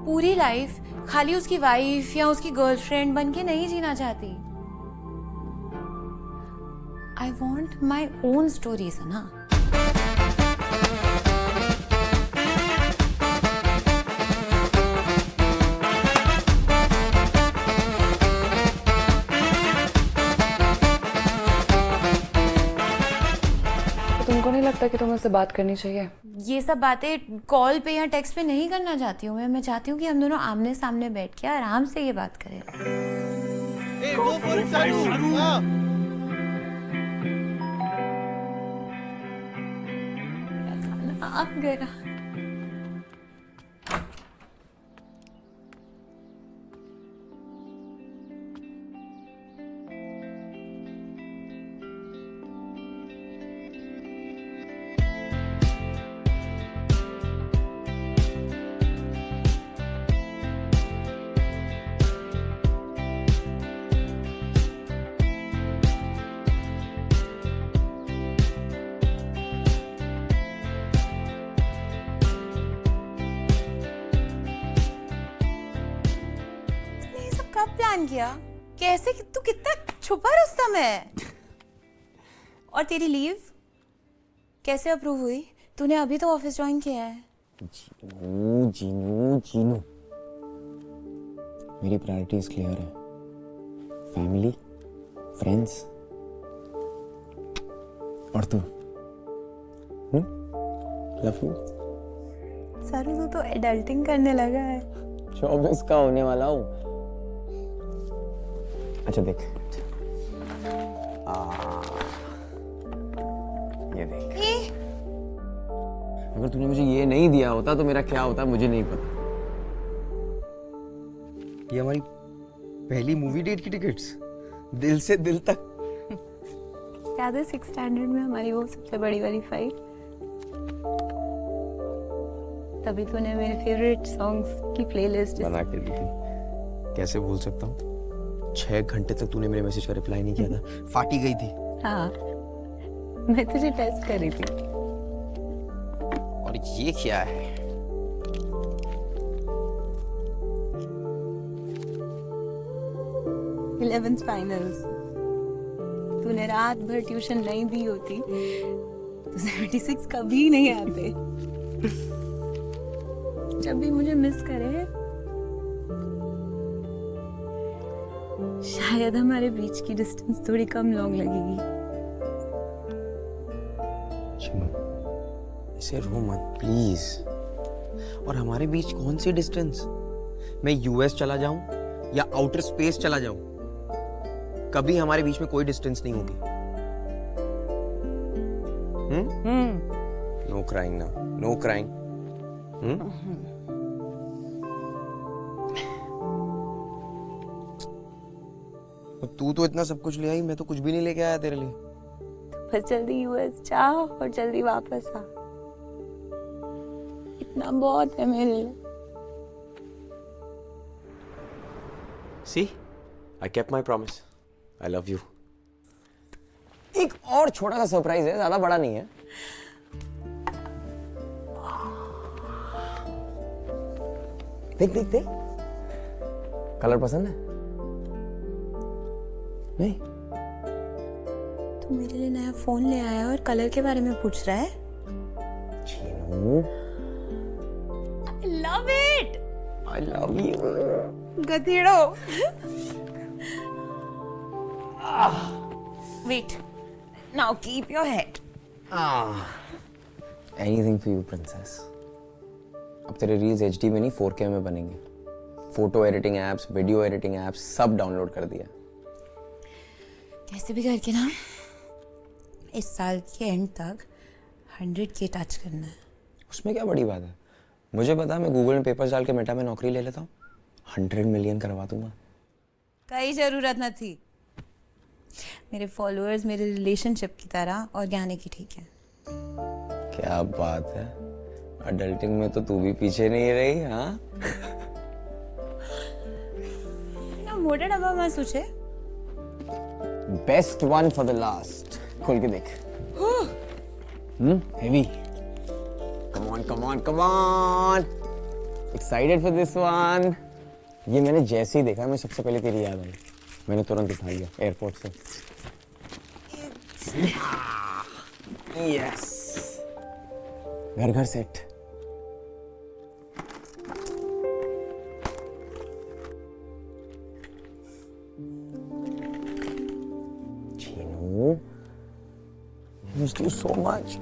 पूरी लाइफ खाली उसकी वाइफ या उसकी गर्लफ्रेंड बन के नहीं जीना चाहती। I want my own stories, है ना? तो तुमको नहीं लगता कि तुम्हें उससे बात करनी चाहिए? ये सब बातें कॉल पे या टेक्स्ट पे नहीं करना चाहती हूँ मैं चाहती हूँ कि हम दोनों आमने सामने बैठ के आराम से ये बात करें। Hey, go for it, Sanu. हाँ। आ गया। कब प्लान किया? कैसे? तू कितना छुपा रुस्तम है। और तेरी लीव कैसे अप्रूव हुई? तूने अभी तो ऑफिस ज्वाइन किया है। जीनू जीनू जीनू, मेरी प्रायोरिटीज क्लियर है। फैमिली, फ्रेंड्स और तू। Love you. सारू तू तो एडल्टिंग करने लगा है। 24 का होने वाला हूँ। अच्छा देख, ये देख। अगर तूने मुझे ये नहीं दिया होता तो मेरा क्या होता मुझे नहीं पता। ये हमारी पहली मूवी डेट की टिकट्स, दिल से दिल तक। याद है 6th स्टैंडर्ड में हमारी वो सबसे बड़ी वाली फाइट? तभी तूने मेरे फेवरेट सॉन्ग्स की प्लेलिस्ट बना के दी थी। कैसे भूल सकता हूँ? 6 घंटे तक तूने मेरे मैसेज का रिप्लाई नहीं किया था। फाटी गई थी। हाँ, मैं तुझे टेस्ट कर रही थी। और ये क्या है? 11th finals. तूने रात भर ट्यूशन नहीं दी होती तो 76 कभी नहीं आते। जब भी मुझे मिस करे शायद हमारे बीच की डिस्टेंस थोड़ी कम लॉन्ग लगेगी। ऐसे रो मत प्लीज। और हमारे बीच कौन सी डिस्टेंस? मैं यूएस चला जाऊं या आउटर स्पेस चला जाऊं, कभी हमारे बीच में कोई डिस्टेंस नहीं होगी। नो क्राइंग ना, नो क्राइंग। तू तो इतना सब कुछ ले आई, मैं तो कुछ भी नहीं लेके आया तेरे लिए। बस जल्दी यूएस जा और जल्दी वापस आ, इतना बहुत है मेरे लिए। See, I kept my promise. I love you. एक और छोटा सा सरप्राइज है, ज्यादा बड़ा नहीं है। देख देख देख, कलर पसंद है? नहीं? तू मेरे लिए नया फोन ले आया और कलर के बारे में पूछ रहा है? Chinu, I love it. I love you. गधेड़ो। Wait. Now keep your head. Anything for you, princess. अब तेरे रील्स HD में नहीं 4K में बनेंगे। Photo editing apps, video editing apps सब डाउनलोड कर दिया। कैसे भी करके ना इस साल के एंड तक 100K टच करना है। उसमें क्या बड़ी बात है? मुझे पता है, मैं गूगल में पेपर्स डाल के मेटा में नौकरी ले लेता हूँ, 100 मिलियन करवा दूंगा। कई जरूरत न थी। मेरे फॉलोअर्स मेरे रिलेशनशिप की तरह ऑर्गेनिक ही ठीक है। क्या बात है, अडल्टिंग में तो तू भी पीछे नहीं रही। हाँ, ना मोटा डब्बा मत सोचे। Best one for the last. खोल के देख। Heavy. Come on come on come on, excited for this one. ये मैंने जैसे ही देखा, मैं सबसे पहले तेरी याद आई, मैंने तुरंत उठा लिया एयरपोर्ट से। यस, घर घर set. Chinu, I miss you so much.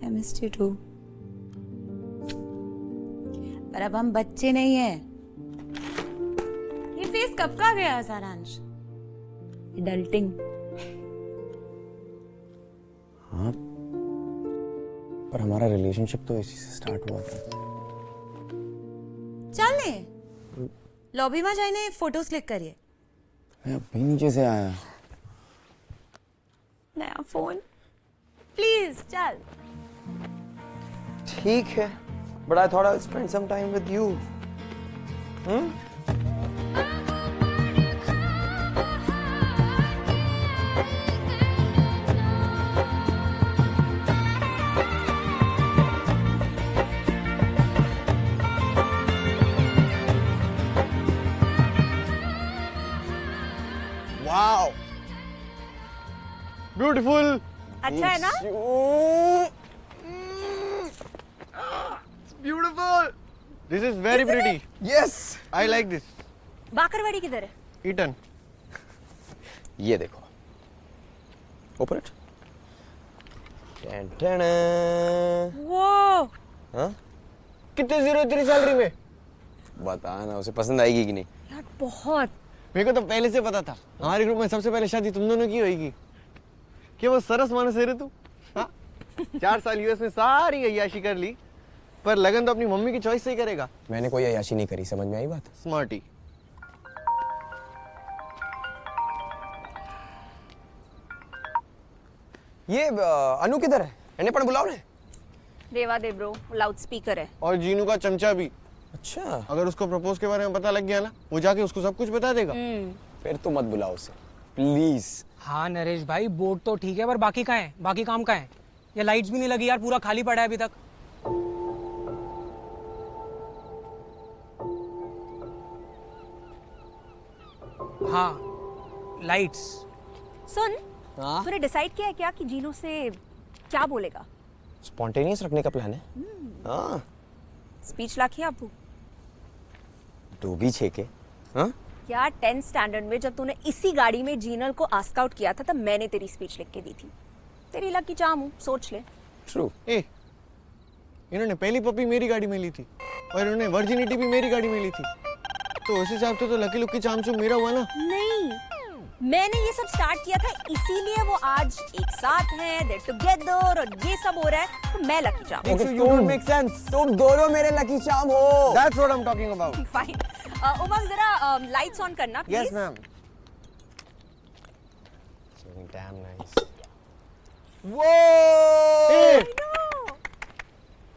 I missed you too. पर अब हम बच्चे नहीं हैं। ये फेस कब का गया सारांश? एडल्टिंग। हाँ, पर हमारा रिलेशनशिप तो इसी से स्टार्ट हुआ था। चल ने लॉबी में जाइए, फोटोज क्लिक करिए। मैं अभी नीचे से आया। नया फोन प्लीज चल। ठीक है, but I thought I'll spend some time with you. Wow. Beautiful. अच्छा है ना? It's beautiful. This is very pretty. Yes. I like this. बाकरवाड़ी किधर है? Eton. ये देखो, open it. वो हाँ? कितने जीरो तेरी सैलरी में? बता ना, उसे पसंद आएगी कि नहीं? यार बहुत। मेरे को तो पहले से पता था हमारे ग्रुप में सबसे पहले शादी तुम दोनों की होगी। क्या वो सरस मानस है रे तू? हाँ? 4 साल यूएस में सारी अय्याशी कर ली, पर लगन तो अपनी मम्मी की चॉइस से ही करेगा। मैंने कोई अय्याशी नहीं करी, समझ में आई बात? स्मार्टी। ये अनु किधर है? एने पण बुलाओ ने। देवा दे ब्रो, लाउड स्पीकर है। और जीनू का चमचा भी। अच्छा, अगर उसको प्रपोज के बारे में पता लग गया ना, वो जाके उसको सब कुछ बता देगा। फिर तो मत बुलाओ उसे प्लीज। हाँ नरेश भाई, बोर्ड तो ठीक है, पर बाकी कहाँ है? बाकी काम कहाँ है? ये लाइट्स भी नहीं लगी यार, पूरा खाली पड़ा है अभी तक। हाँ लाइट्स। सुन, हाँ तूने डिसाइड किया है क्या कि जीनू से क्या बोलेगा? स्पॉन्टेनियस रखने का प्लान है। हाँ स्पीच लाखी आपू तू भी छेके। हाँ क्या 10th स्टैंडर्ड में जब तूने इसी गाड़ी में जीनल को आस्क आउट किया था तब मैंने तेरी स्पीच लिख के दी थी। तेरी लकी चाम हूँ, सोच ले। ट्रू। ए, इन्होंने पहली पपी मेरी गाड़ी में ली थी और इन्होंने वर्जिनिटी भी मेरी गाड़ी में ली थी, तो उस हिसाब से तो लकी लुक की चामचूम मेरा हुआ ना। नहीं, मैंने ये सब स्टार्ट किया था इसीलिए वो आज एक साथ हैं, they're together और ये सब हो रहा है, तो मैं लकी चाम। So you don't make sense. तुम दोनों मेरे लकी चाम हो। That's what I'm talking about. Fine. Umang जरा लाइट्स ऑन करना please. Yes ma'am. Damn nice. Whoa!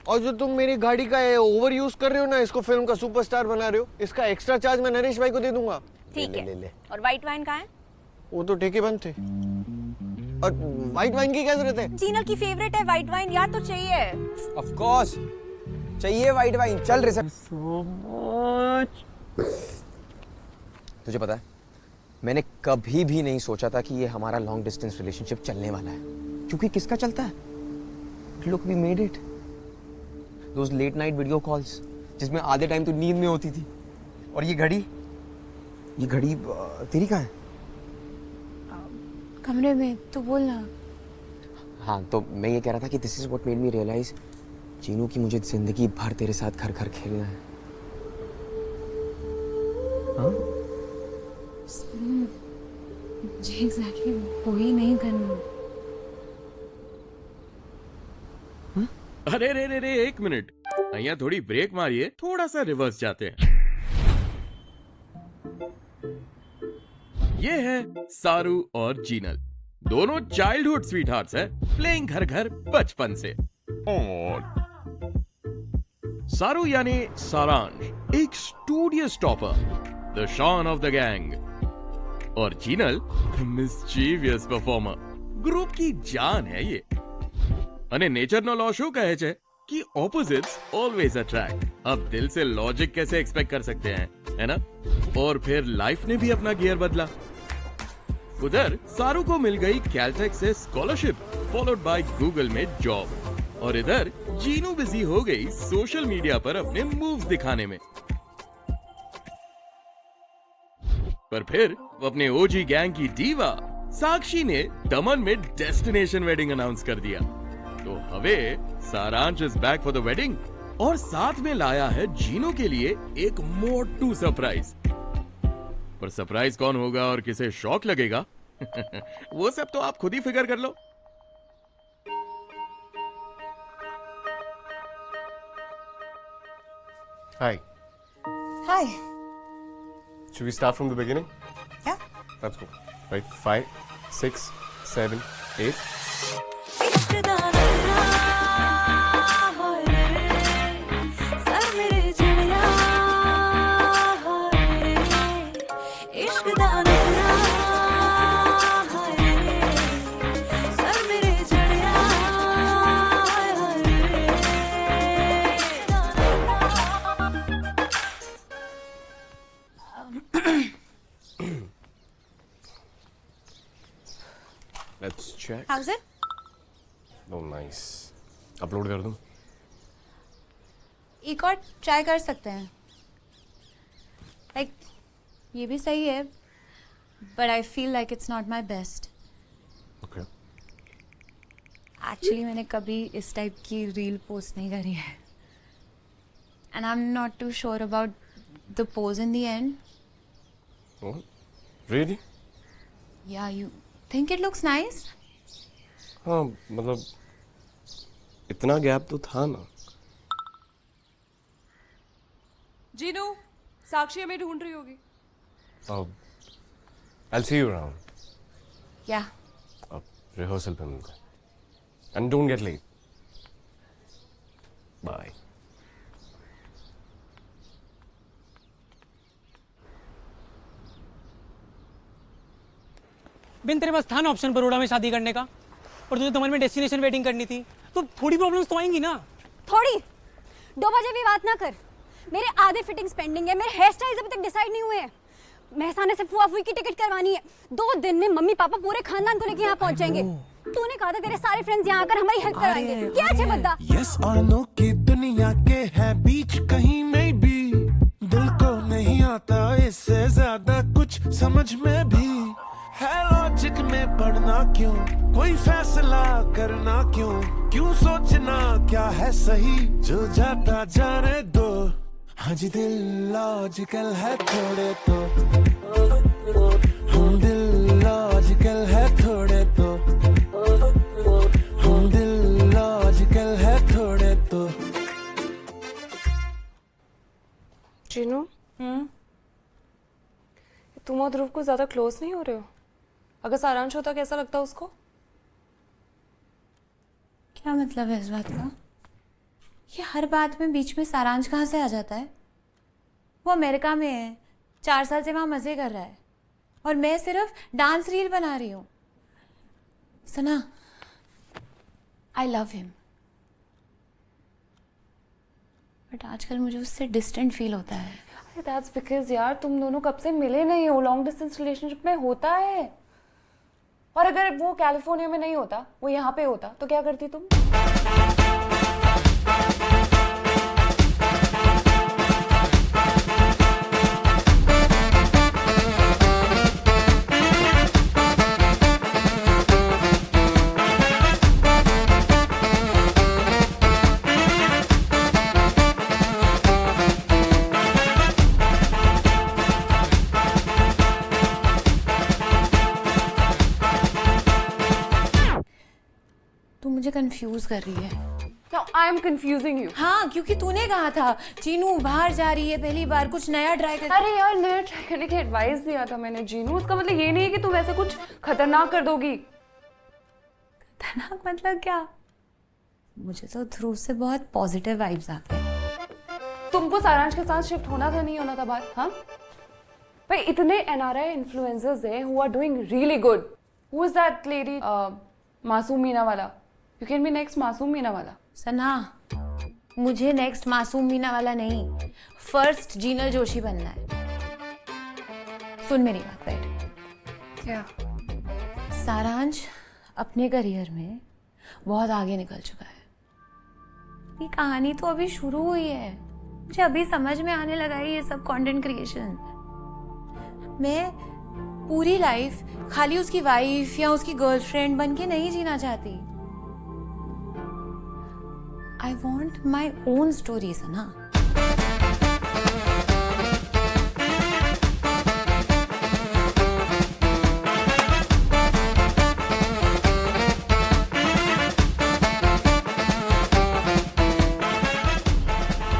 और जो तुम मेरी गाड़ी का ओवर यूज कर रहे हो ना, इसको फिल्म का सुपरस्टार बना रहे हो, इसका एक्स्ट्रा चार्ज मैं नरेश भाई को दे दूंगा। ठीक ले, ले। है। और व्हाइट वाइन कहाँ है? वो तो ठेके बंद थे। और व्हाइट वाइन की क्या जरूरत है? जीनल की फेवरेट है व्हाइट वाइन, याद तो चाहिए। Of course. चाहिए वाइट वाइन। चल रिसेप्शन। तुझे पता है, मैंने कभी भी नहीं सोचा था कि ये हमारा लॉन्ग डिस्टेंस रिलेशनशिप चलने वाला है, क्योंकि किसका चलता है? Look we made it. Those late night video calls जिसमें आधे टाइम तो नींद में होती थी। और ये घड़ी तेरी कहाँ है? कमरे में। तू बोल ना। हाँ तो मैं ये कह रहा था कि this is what made me realise Chinu की मुझे जिंदगी भर तेरे साथ घर घर खेलना है। हाँ? जी एग्जैक्टली वही नहीं करना। अरे रे रे रे एक मिनट, અહીંયા थोड़ी ब्रेक मारिए, थोड़ा सा रिवर्स जाते हैं। ये है सारू और जीनल, दोनों चाइल्डहुड स्वीटहार्ट्स हैं, प्लेइंग घर घर बचपन से। और सारू यानी सारांश, एक स्टूडियस टॉपर, द शॉन ऑफ द गैंग, और Jinal the mischievous performer. Group की जान है ये। અને નેચરનો લો શું કહે છે कि ऑपोजिट्स ऑलवेज अट्रैक्ट। अब दिल से लॉजिक कैसे एक्सपेक्ट कर सकते हैं, है ना? और फिर लाइफ ने भी अपना गियर बदला। उधर सारू को मिल गई कैलटेक से स्कॉलरशिप, फॉलोड बाय गूगल में जॉब, और इधर जीनू बिजी हो गई सोशल मीडिया पर अपने मूव्स दिखाने में। पर फिर अपने ओजी गैंग की डीवा साक्षी ने दमन में डेस्टिनेशन वेडिंग अनाउंस कर दिया। तो हवे सारांश is back for the wedding, और साथ में लाया है जीनू के लिए एक मोटू सरप्राइज। पर सरप्राइज कौन होगा और किसे शॉक लगेगा वो सब तो आप खुद ही फिगर कर लो। Hi. Hi. Should we start from the beginning? Yeah. Let's go. Right, 5, 6, 7, 8. Let's check. How's it? Oh, nice. Upload कर दूं? एक और ट्राई कर सकते हैं। लाइक ये भी सही है, but I feel like it's not my best. Okay. Actually मैंने कभी इस टाइप की रील पोस्ट नहीं करी है, and I am not too sure about the pose in the end. Oh, really? या you think it looks nice? हाँ, मतलब इतना गैप तो था ना। जीनू, साक्षी हमें ढूंढ रही होगी। I'll see you around. या अब रिहर्सल पे मिलते हैं। And don't get late. Bye. बिन तेरे पास था ना ऑप्शन बड़ौदा में शादी करने का, और तुझे दमन में डेस्टिनेशन वेडिंग करनी थी, तो थोड़ी प्रॉब्लम्स तो आएंगी ना। थोड़ी 2 बजे भी बात ना कर। मेरे आधे फिटिंग्स पेंडिंग है, मेरे हेयर स्टाइल्स अभी तक डिसाइड नहीं हुए हैं। महसाने से फुआ फुई की टिकट करवानी है। 2 दिन में मम्मी पापा पूरे खानदान को लेके यहाँ पहुंच जाएंगे। तूने कहा था तेरे सारे फ्रेंड्स यहाँ आकर हमारी हेल्प कराएंगे। क्या अच्छे बद्दा? यस और नो की दुनिया के है बीच कहीं में भी, दिल को नहीं आता इससे ज्यादा कुछ समझ में भी। है लॉजिक में पढ़ना क्यों, कोई फैसला करना क्यों सोचना क्या है सही, जो जाता जाने दो। हाँ जी दिल लॉजिकल है थोड़े तो, हम दिल लॉजिकल है थोड़े तो, हम दिल लॉजिकल है थोड़े तो। जीनू, तुम और ध्रुव को ज्यादा क्लोज नहीं हो रहे हो? अगर सारांश होता कैसा लगता उसको? क्या मतलब है इस बात का? ये हर बात में बीच में सारांश कहाँ से आ जाता है? वो अमेरिका में है, 4 साल से वहाँ मज़े कर रहा है और मैं सिर्फ डांस रील बना रही हूँ। सना, आई लव हिम, बट आजकल मुझे उससे डिस्टेंट फील होता है। That's because यार तुम दोनों कब से मिले नहीं हो। लॉन्ग डिस्टेंस रिलेशनशिप में होता है। और अगर वो कैलिफोर्निया में नहीं होता, वो यहाँ पे होता, तो क्या करती तुम? तू मुझे कंफ्यूज कर रही है। Now I am confusing you. हाँ, क्योंकि तूने कहा था चीनू बाहर जा रही है पहली बार, कुछ नया ट्राई कर। अरे यार नया ट्राई करने की एडवाइस दिया था मैंने जीनू। उसका मतलब ये नहीं है कि तुम ऐसे कुछ खतरनाक कर दोगी। खतरनाक मतलब क्या? मुझे तो ध्रुव से बहुत पॉजिटिव वाइब्स आते हैं। तुमको सारांश के साथ शिफ्ट होना था नहीं होना था बात? हाँ भाई, इतने NRI इन्फ्लुएंसर्स हैं who are doing really good. Who is that lady? मासूम मीना वाला। You can be next मासूम मीना वाला। सना, मुझे नेक्स्ट मासूम मीना वाला नहीं, फर्स्ट जीनल जोशी बनना है। सुन मेरी बात, बैठ। क्या? सारांश अपने करियर में बहुत आगे निकल चुका है। ये कहानी तो अभी शुरू हुई है। मुझे अभी समझ में आने लगा है ये सब कंटेंट क्रिएशन। मैं पूरी लाइफ खाली उसकी वाइफ या उसकी गर्लफ्रेंड बन के नहीं जीना चाहती। I want my own stories, है ना?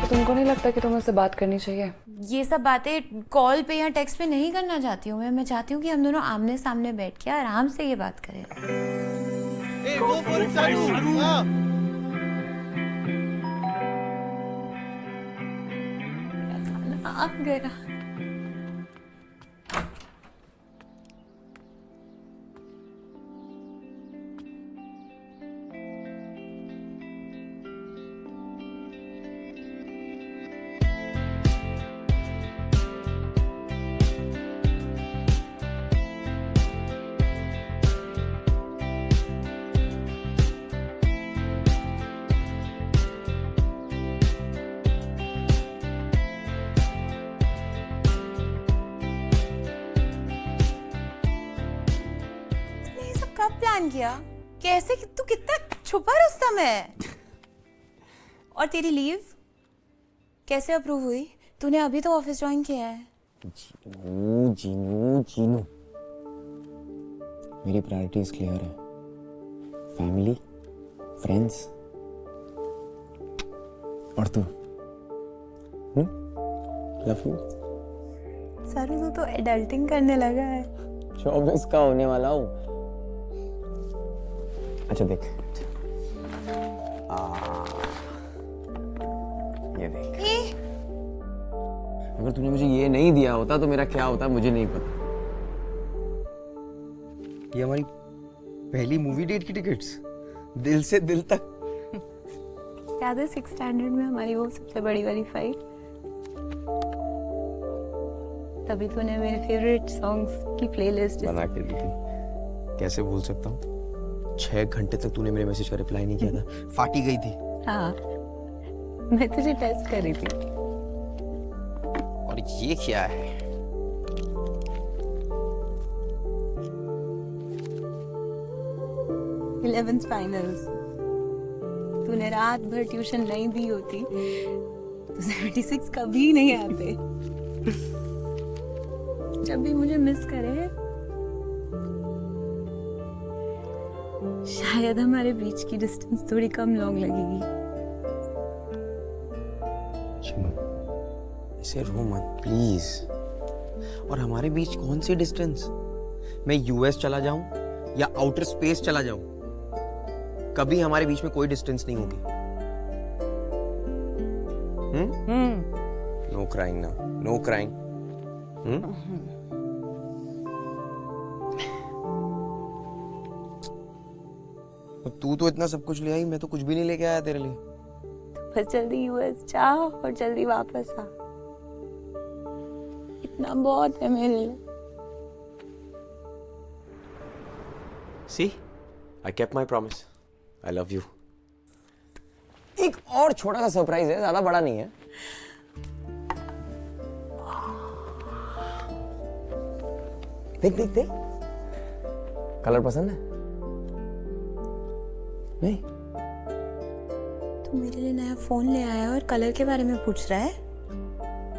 तो तुमको नहीं लगता कि तुम्हें उससे बात करनी चाहिए? ये सब बातें कॉल पे या टेक्स्ट पे नहीं करना चाहती हूँ मैं चाहती हूँ कि हम दोनों आमने सामने बैठ के आराम से ये बात करें। आप गया कब प्लान किया? कैसे? तू कितना छुपा रुस्तम है। और तेरी लीव कैसे अप्रूव हुई? तूने अभी तो ऑफिस ज्वाइन किया है। जीनू जीनू जीनू, मेरी प्रायोरिटीज क्लियर है। फैमिली, फ्रेंड्स और तू। Love you. सारू तू तो एडल्टिंग करने लगा है। 24 का होने वाला हूँ। अच्छा देख, ये देख। अगर तूने मुझे ये नहीं दिया होता तो मेरा क्या होता मुझे नहीं पता। ये हमारी पहली मूवी डेट की टिकट्स, दिल से दिल तक। याद है 6th स्टैंडर्ड में हमारी वो सबसे बड़ी वाली फाइट? तभी तूने मेरे फेवरेट सॉन्ग्स की प्लेलिस्ट बना के दी थी। कैसे भूल सकता हूँ? 6 घंटे तक तूने मेरे मैसेज का रिप्लाई नहीं किया था, फाटी गई थी। हाँ, मैं तुझे टेस्ट कर रही थी। और ये क्या है? Eleventh finals. तूने रात भर ट्यूशन नहीं दी होती तो 76 कभी नहीं आते। जब भी मुझे मिस करे शायद हमारे बीच की डिस्टेंस थोड़ी कम लॉन्ग लगेगी। ऐसे रो मत प्लीज। और हमारे बीच कौन सी डिस्टेंस? मैं यूएस चला जाऊं या आउटर स्पेस चला जाऊं, कभी हमारे बीच में कोई डिस्टेंस नहीं होगी। नो क्राइंग ना, नो क्राइंग। तू तो इतना सब कुछ ले आई, मैं तो कुछ भी नहीं लेके आया तेरे लिए। बस जल्दी यूएस जा और जल्दी वापस आ, इतना बहुत है मेरे लिए। See, I kept my promise. I love you. एक और छोटा सा सरप्राइज है, ज्यादा बड़ा नहीं है। देख देख देख, कलर पसंद है? नहीं? तू मेरे लिए नया फोन ले आया और कलर के बारे में पूछ रहा है?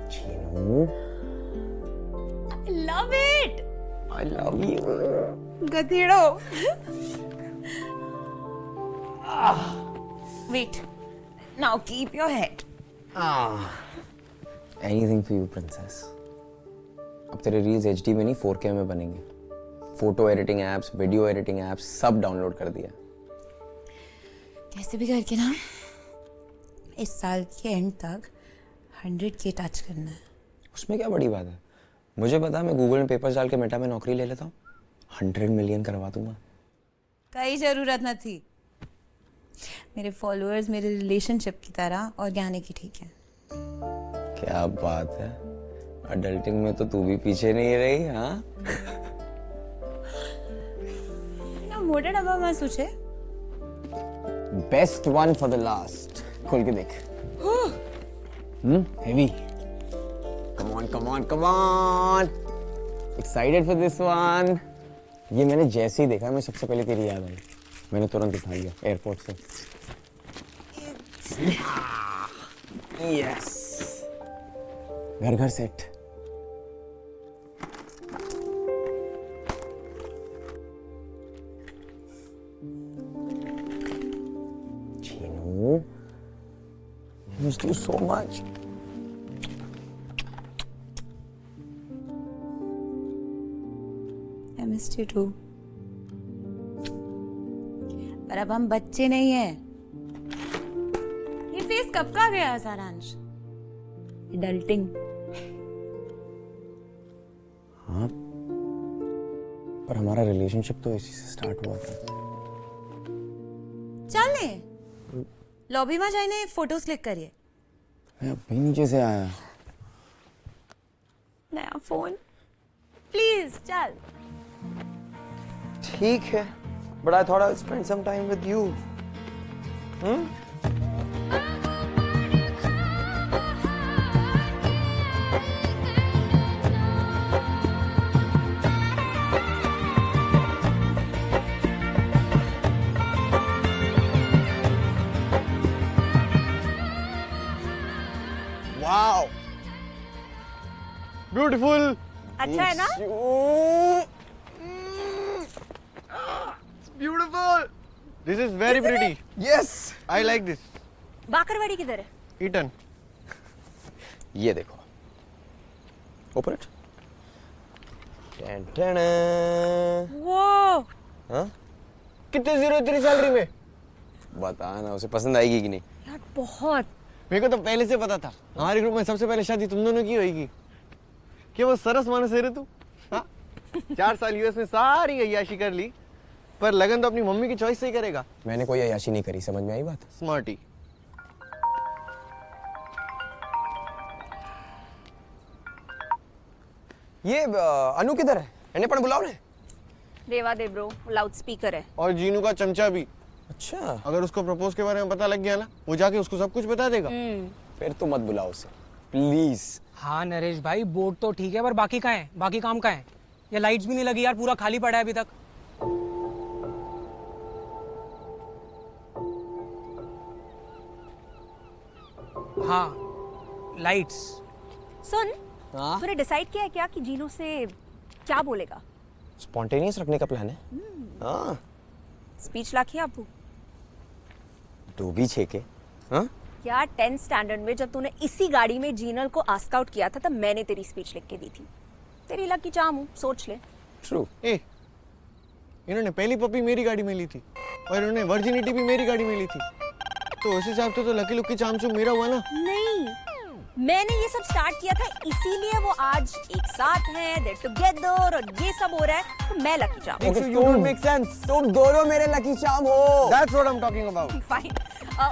Chinu, I love it. I love you. गधेड़ो। Wait. Now keep your head. Anything for you, princess. अब तेरे रील्स HD में नहीं 4K में बनेंगे। Photo editing apps, video editing apps सब डाउनलोड कर दिया। कैसे भी करके ना इस साल के एंड तक 100K टच करना है। उसमें क्या बड़ी बात है? मुझे पता है, मैं गूगल में पेपर्स डाल के मेटा में नौकरी ले लेता हूँ, 100 मिलियन करवा दूंगा। कई जरूरत न थी। मेरे फॉलोअर्स मेरे रिलेशनशिप की तरह ऑर्गेनिक ही ठीक है। क्या बात है, अडल्टिंग में तो तू भी पीछे नहीं रही। हाँ, ना मोटा डब्बा मत सोचे। Best one for the last. खोल के देख। Heavy. Come on come on come on, excited for this one. ये मैंने जैसे ही देखा, मैं सबसे पहले तेरी याद आई, मैंने तुरंत उठा लिया एयरपोर्ट से। यस, घर घर set. Chinu, I missed you so much. I missed you too. पर अब हम बच्चे नहीं हैं। ये फेस कब का गया सारांश? एडल्टिंग। हाँ, पर हमारा रिलेशनशिप तो इसी से स्टार्ट हुआ था। चल ले, लॉबी में जाइए, फोटोज क्लिक करिए। मैं अभी नीचे से आया। नया फोन प्लीज चल। ठीक है, but I thought I'll spend some time with you. Wow. Beautiful. अच्छा है ना? Beautiful. This is very pretty. Yes. I like this. बाकरवाड़ी किधर है? Eton. ये देखो, open it. वो हाँ? कितने जीरो तेरी सैलरी में? बता ना, उसे पसंद आएगी कि नहीं? यार बहुत। मेरे को तो पहले से पता था हमारे ग्रुप में सबसे पहले शादी तुम दोनों की होगी। क्या वो सरस मानस है रे तू? हाँ? 4 साल यूएस में सारी अय्याशी कर ली, पर लगन तो अपनी मम्मी की चॉइस से ही करेगा। मैंने कोई अय्याशी नहीं करी, समझ में आई बात? स्मार्टी। ये अनु किधर है? एने पण बुलाओ ने। रेवा दे ब्रो, लाउड स्पीकर है। और जीनू का चमचा भी। अच्छा, अगर उसको प्रपोज के बारे में पता लग गया ना, वो जाके उसको सब कुछ बता देगा। फिर तो मत बुलाओ उसे प्लीज। हाँ नरेश भाई, बोर्ड तो ठीक है पर बाकी कहाँ है? बाकी काम कहाँ है? ये लाइट्स भी नहीं लगी यार, पूरा खाली पड़ा है अभी तक। हाँ लाइट्स। सुन, हाँ? तूने डिसाइड किया है क्या कि जीनू से क्या बोलेगा? स्पॉन्टेनियस रखने का प्लान है। हाँ, स्पीच लाखी आपू। तू भी छेके। हाँ, यार 10th स्टैंडर्ड में जब तूने इसी गाड़ी में जीनल को आस्क आउट किया था तब मैंने तेरी स्पीच लिख के दी थी। तेरी लकी चाम हूँ, सोच ले। ट्रू। ए, इन्होंने पहली पपी मेरी गाड़ी में ली थी और इन्होंने वर्जिनिटी भी मेरी गाड़ी में ली थी, तो उस हिसाब से तो लकी लुक की चामचूम मेरा हुआ ना। नहीं, मैंने ये सब स्टार्ट किया था इसीलिए वो आज एक साथ हैं, they're together और ये सब हो रहा है, तो मैं लकी चाम। Okay, you don't make sense. तुम दोनों मेरे लकी चार्म हो। That's what I'm talking about. Fine.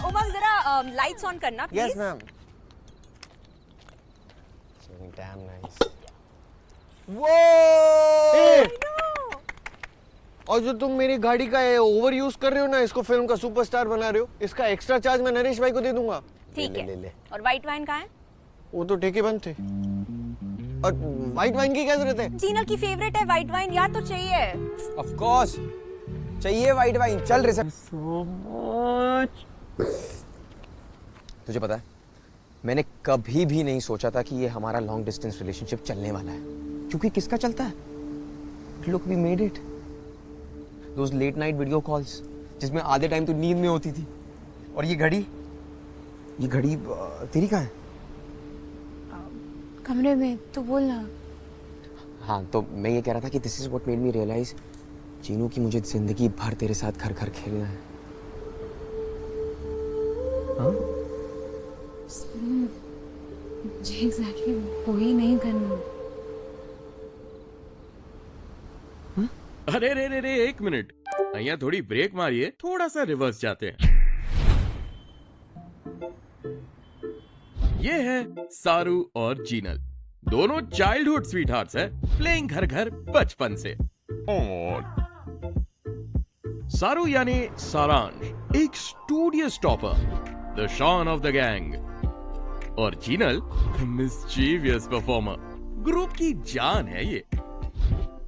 Umang जरा लाइट्स ऑन करना please. Yes, ma'am. Damn nice. Whoa! और जो तुम मेरी गाड़ी का ओवर यूज कर रहे हो ना, इसको फिल्म का सुपरस्टार बना रहे हो, इसका एक्स्ट्रा चार्ज मैं नरेश भाई को दे दूंगा। ठीक ले, ले, है। ले। और व्हाइट वाइन कहाँ है? वो तो ठेके बंद थे। और व्हाइट वाइन की क्या जरूरत है? जीनल की फेवरेट है व्हाइट वाइन, यार तो चाहिए। Of course. चाहिए व्हाइट वाइन। चल रिसेप्शन। तुझे पता है, मैंने कभी भी नहीं सोचा था कि ये हमारा लॉन्ग डिस्टेंस रिलेशनशिप चलने वाला है। क्योंकि किसका चलता है? Look we made it. Those late night video calls जिसमें आधे टाइम तो नींद में होती थी। और ये घड़ी तेरी कहाँ है? कमरे में। तो बोलना। हाँ, तो मैं ये कह रहा था कि this is what made me realise Chinu की मुझे जिंदगी भर तेरे साथ घर घर खेलना है। हाँ? जी एग्जैक्टली वही नहीं करना। अरे रे रे रे, एक मिनट, અહીંયા थोड़ी ब्रेक मारिए, थोड़ा सा रिवर्स जाते हैं। ये है सारू और जीनल, दोनों चाइल्डहुड स्वीटहार्ट्स हैं, प्लेइंग घर घर बचपन से। और सारू यानी सारांश, एक स्टूडियस टॉपर, द शॉन ऑफ द गैंग, और जीनल मिस्चीवियस परफॉर्मर, ग्रुप की जान है ये।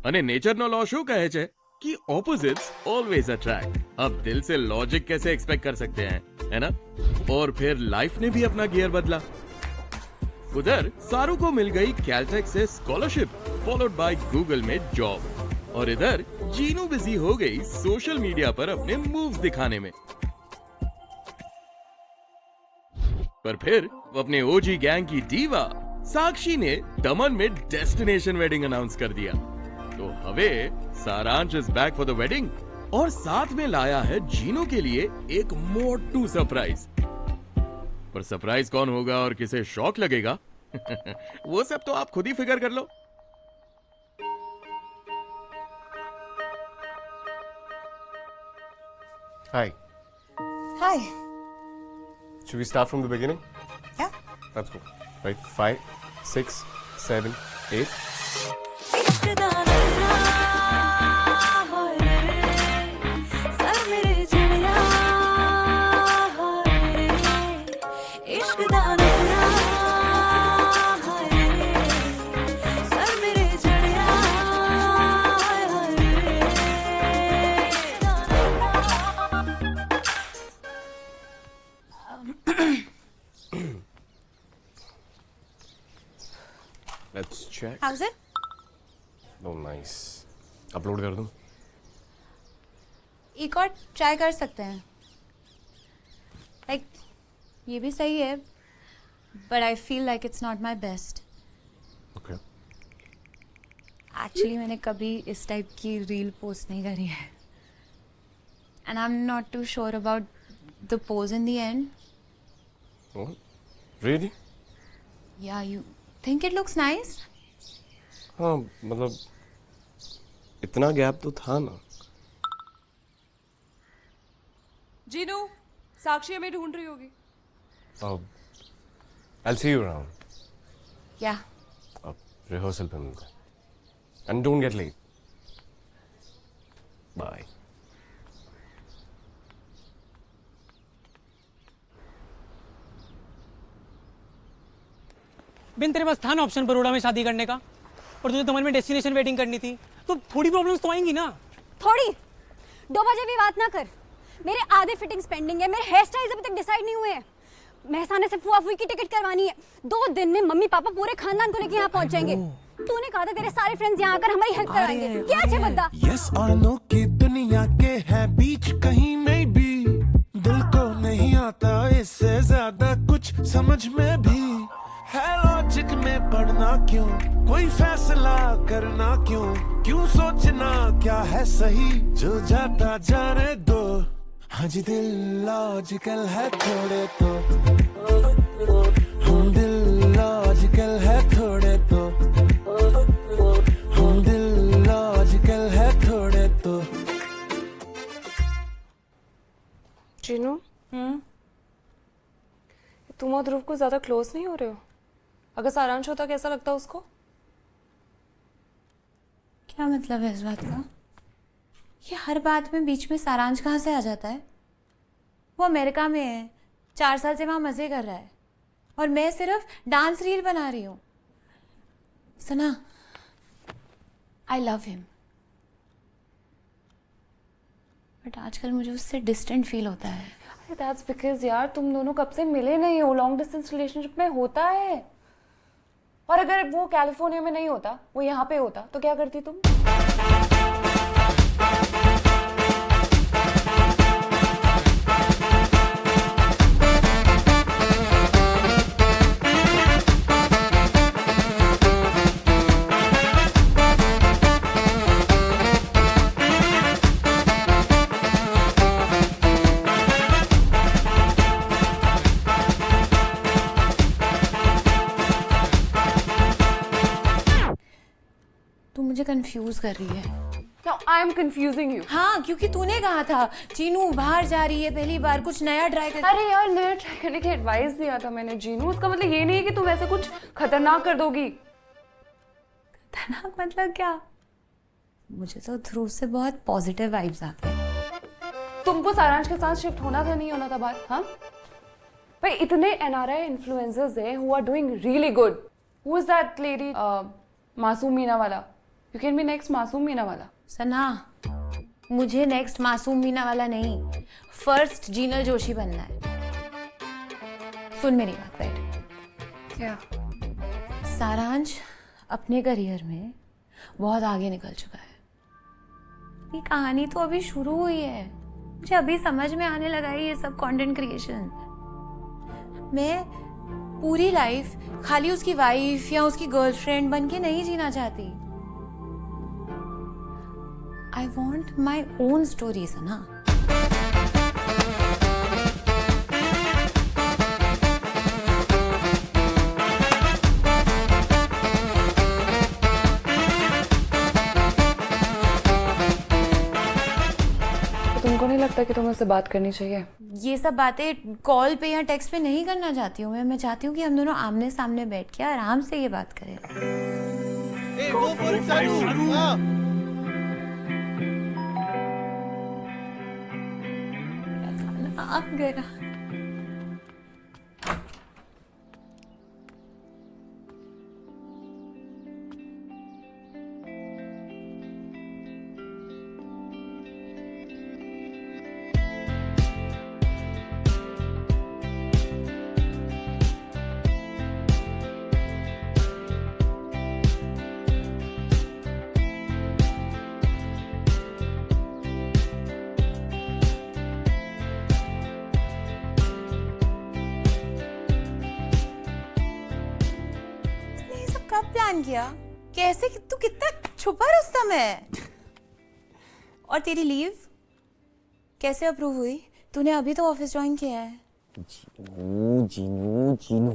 અને નેચરનો લો શું કહે છે कि ऑपोजिट्स ऑलवेज अट्रैक्ट। अब दिल से लॉजिक कैसे एक्सपेक्ट कर सकते हैं, है ना? और फिर लाइफ ने भी अपना गियर बदला। उधर सारू को मिल गई कैलटेक से स्कॉलरशिप, फॉलोड बाय गूगल में जॉब, और इधर जीनू बिजी हो गई सोशल मीडिया पर अपने मूव्स दिखाने में। पर फिर अपने ओजी गैंग की डीवा साक्षी ने दमन में डेस्टिनेशन वेडिंग अनाउंस कर दिया। तो हवे सारांश is back for the wedding, और साथ में लाया है जीनू के लिए एक मोटू सरप्राइज। पर सरप्राइज कौन होगा और किसे शॉक लगेगा वो सब तो आप खुद ही फिगर कर लो। Hi. Hi. Should we start from the beginning? Yeah. Let's go. Right. 5, 6, 7, 8. Let's check. How's it? Oh, nice. Upload कर दूं? एक और ट्राई कर सकते हैं। लाइक ये भी सही है, but I feel like it's not my best. Okay. Actually मैंने कभी इस टाइप की रील पोस्ट नहीं करी है, and I am not too sure about the pose in the end. Oh, really? या you think it looks nice? हाँ, मतलब इतना गैप तो था ना। जीनू, साक्षी हमें ढूंढ रही होगी। I'll see you around. या अब रिहर्सल पे मिलते हैं। And don't get late. Bye. बिन तेरे पास था ना ऑप्शन बड़ौदा में शादी करने का, और तुझे तमन में डेस्टिनेशन वेडिंग करनी थी, तो थोड़ी प्रॉब्लम्स तो आएंगी ना। थोड़ी 2 बजे भी बात ना कर। मेरे आधे फिटिंग्स पेंडिंग है, मेरे हेयर स्टाइल्स अभी तक डिसाइड नहीं हुए हैं। महसाने से फुआ फूई की टिकट करवानी है। 2 दिन में मम्मी पापा पूरे खानदान को लेके यहाँ पहुंच जाएंगे। तूने कहा था तेरे सारे फ्रेंड्स यहाँ आकर हमारी हेल्प कराएंगे। क्या अच्छे बद्दा। यस और नो की दुनिया के है बीच कहीं में भी, दिल को नहीं आता इससे ज्यादा कुछ समझ में भी। है लॉजिक में पढ़ना क्यों, कोई फैसला करना क्यों सोचना क्या है सही, जो जाता जाने दो। हाँ जी दिल लॉजिकल है थोड़े तो, हम दिल लॉजिकल है थोड़े तो, हम दिल लॉजिकल है थोड़े तो। जीनू, तुम और ध्रुव को ज्यादा क्लोज नहीं हो रहे हो? अगर सारांश होता कैसा लगता उसको? क्या मतलब है इस बात का? ये हर बात में बीच में सारांश कहाँ से आ जाता है? वो अमेरिका में है, 4 साल से वहाँ मज़े कर रहा है, और मैं सिर्फ डांस रील बना रही हूँ। सुना, आई लव हिम, बट आजकल मुझे उससे डिस्टेंट फील होता है। That's because यार तुम दोनों कब से मिले नहीं हो। लॉन्ग डिस्टेंस रिलेशनशिप में होता है। और अगर वो कैलिफोर्निया में नहीं होता, वो यहाँ पे होता, तो क्या करती तुम? तू मुझे कंफ्यूज कर रही है। Now I am confusing you. हाँ, क्योंकि तूने कहा था चीनू बाहर जा रही है, पहली बार कुछ नया ट्राई कर। अरे यार, नया ट्राई करने की एडवाइस दिया था मैंने जीनू। उसका मतलब ये नहीं है कि तुम ऐसे कुछ खतरनाक कर दोगी। खतरनाक मतलब क्या? मुझे तो ध्रुव से बहुत पॉजिटिव वाइब्स आते हैं। तुमको सारांश के साथ शिफ्ट होना था, नहीं होना था बात? हाँ भाई, इतने NRI इन्फ्लुएंसर्स हैं who are doing really good. Who is that lady? मासूम मीना वाला। You can be next मासूम मीना वाला। सना, मुझे नेक्स्ट मासूम मीना वाला नहीं, फर्स्ट जीनल जोशी बनना है। सुन मेरी बात, बैठ। क्या? सारांश अपने करियर में बहुत आगे निकल चुका है। ये कहानी तो अभी शुरू हुई है। मुझे अभी समझ में आने लगा है ये सब कंटेंट क्रिएशन। मैं पूरी लाइफ खाली उसकी वाइफ या उसकी गर्लफ्रेंड बन के नहीं जीना चाहती। I want my own stories, ना? तो तुमको नहीं लगता कि तुम्हें उससे बात करनी चाहिए? ये सब बातें कॉल पे या टेक्स्ट पे नहीं करना चाहती हूँ मैं चाहती हूँ कि हम दोनों आमने सामने बैठ के आराम से ये बात करें। आ गया। कब प्लान किया? कैसे? तू कितना छुपा रुस्तम है। और तेरी लीव कैसे अप्रूव हुई? तूने अभी तो ऑफिस ज्वाइन किया है। जीनू जीनू जीनू,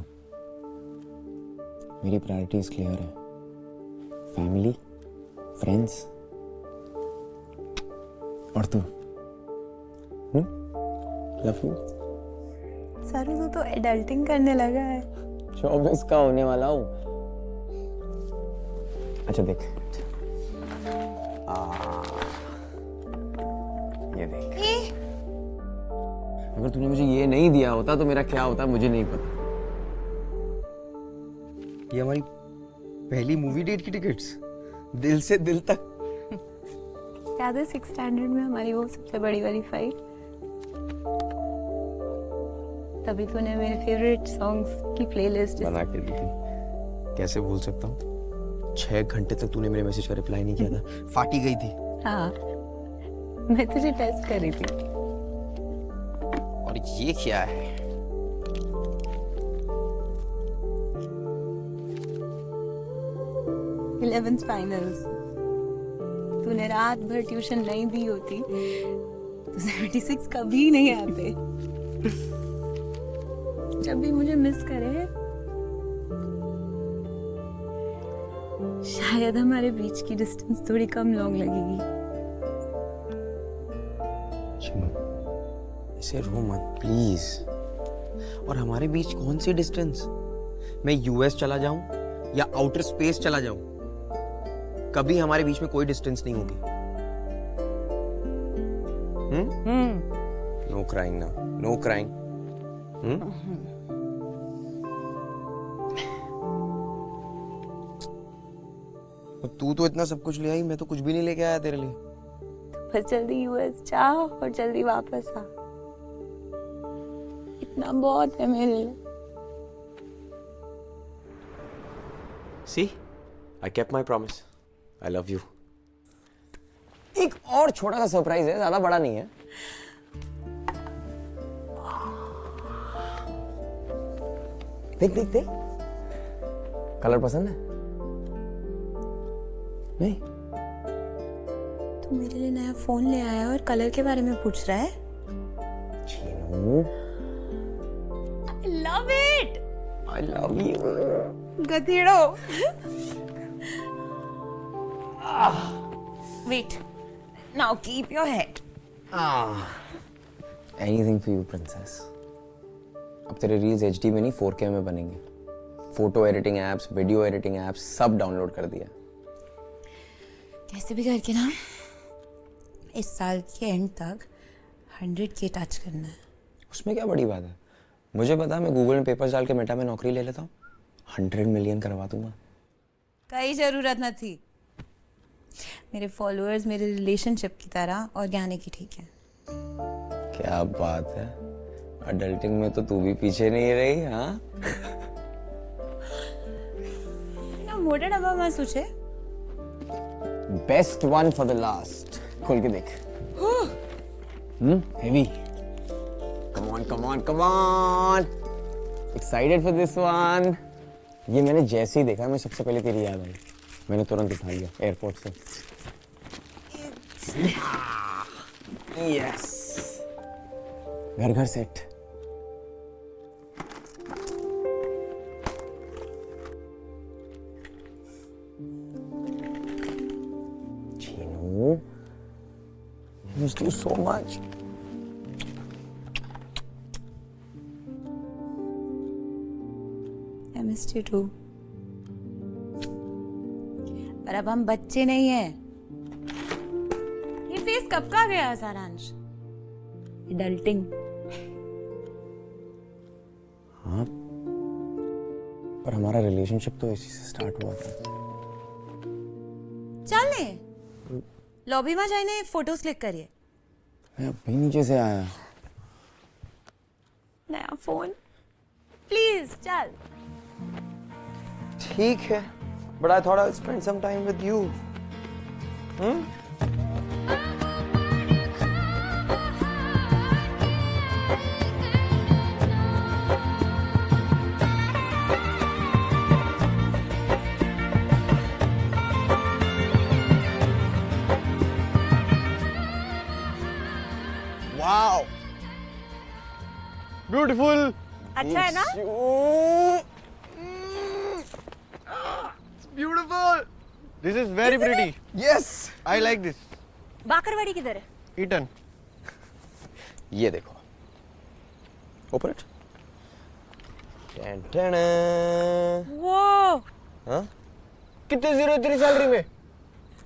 मेरी प्रायोरिटीज क्लियर है। फैमिली, फ्रेंड्स और तू। Love you. सरू, तू तो एडल्टिंग करने लगा है। 24 का होने वाला हूँ। अच्छा देख, देख। अगर तूने मुझे ये नहीं दिया होता तो मेरा क्या होता मुझे नहीं पता। ये हमारी पहली मूवी डेट की टिकट्स, दिल से दिल तक। याद है 6th स्टैंडर्ड में हमारी वो सबसे बड़ी वाली फाइट? तभी तूने मेरे फेवरेट सॉन्ग्स की प्लेलिस्ट बना के दी थी। कैसे भूल सकता हूँ? 6 घंटे तक तूने मेरे मैसेज का रिप्लाई नहीं किया था, फाटी गई थी। हाँ, मैं तुझे टेस्ट कर रही थी। और ये क्या है? Eleventh finals. तूने रात भर ट्यूशन नहीं दी होती तो 76 कभी नहीं आते। जब भी मुझे मिस करे शायद हमारे बीच की डिस्टेंस थोड़ी कम लॉन्ग लगेगी। ऐसे रो मत प्लीज। और हमारे बीच कौन सी डिस्टेंस? मैं यूएस चला जाऊं या आउटर स्पेस चला जाऊं, कभी हमारे बीच में कोई डिस्टेंस नहीं होगी। नो क्राइंग ना, नो क्राइंग। तू तो इतना सब कुछ ले आई, मैं तो कुछ भी नहीं लेके आया तेरे लिए। बस जल्दी यूएस जा और जल्दी वापस आ, इतना बहुत है मेरे लिए। See, I kept my promise. I love you. एक और छोटा सा सरप्राइज है, ज्यादा बड़ा नहीं है। देख देख देख, कलर पसंद है? नहीं? तू मेरे लिए नया फोन ले आया और कलर के बारे में पूछ रहा है? Chinu, I love it. I love you. गधेड़ो। Wait. Now keep your head. Anything for you, princess. अब तेरे रील्स HD में नहीं 4K में बनेंगे। Photo editing apps, video editing apps सब डाउनलोड कर दिया। कैसे भी करके ना इस साल के एंड तक 100K टच करना है। उसमें क्या बड़ी बात है? मुझे पता है, मैं गूगल में पेपर्स डाल के मेटा में नौकरी ले लेता हूँ, 100 मिलियन करवा दूंगा। कई जरूरत न थी। मेरे फॉलोअर्स मेरे रिलेशनशिप की तरह ऑर्गेनिक ही ठीक है। क्या बात है, अडल्टिंग में तो तू भी पीछे नहीं रही। हाँ, ना मोटा डब्बा मत सोचे। Best one for the last. खोल के देख। Heavy. Come on come on come on, excited for this one. ये मैंने जैसे ही देखा मैं सबसे पहले तेरी याद आई, मैंने तुरंत उठा लिया एयरपोर्ट से। यस, घर घर set. Chinu, I miss you so much. I missed you too. पर अब हम बच्चे नहीं हैं। ये फेस कब का गया सारांश? एडल्टिंग। हाँ, पर हमारा रिलेशनशिप तो इसी से स्टार्ट हुआ था। चल ले, लॉबी में जाइए, फोटोज क्लिक करिए। मैं अभी नीचे से आया। नया फोन प्लीज चल। ठीक है, but I thought I'll spend some time with you. Wow. Beautiful. अच्छा है ना? Beautiful. This is very pretty. Yes. I like this. बाकरवाड़ी किधर है? Eton. ये देखो, ओपन इट। वो हाँ, कितने जीरो तेरी सैलरी में?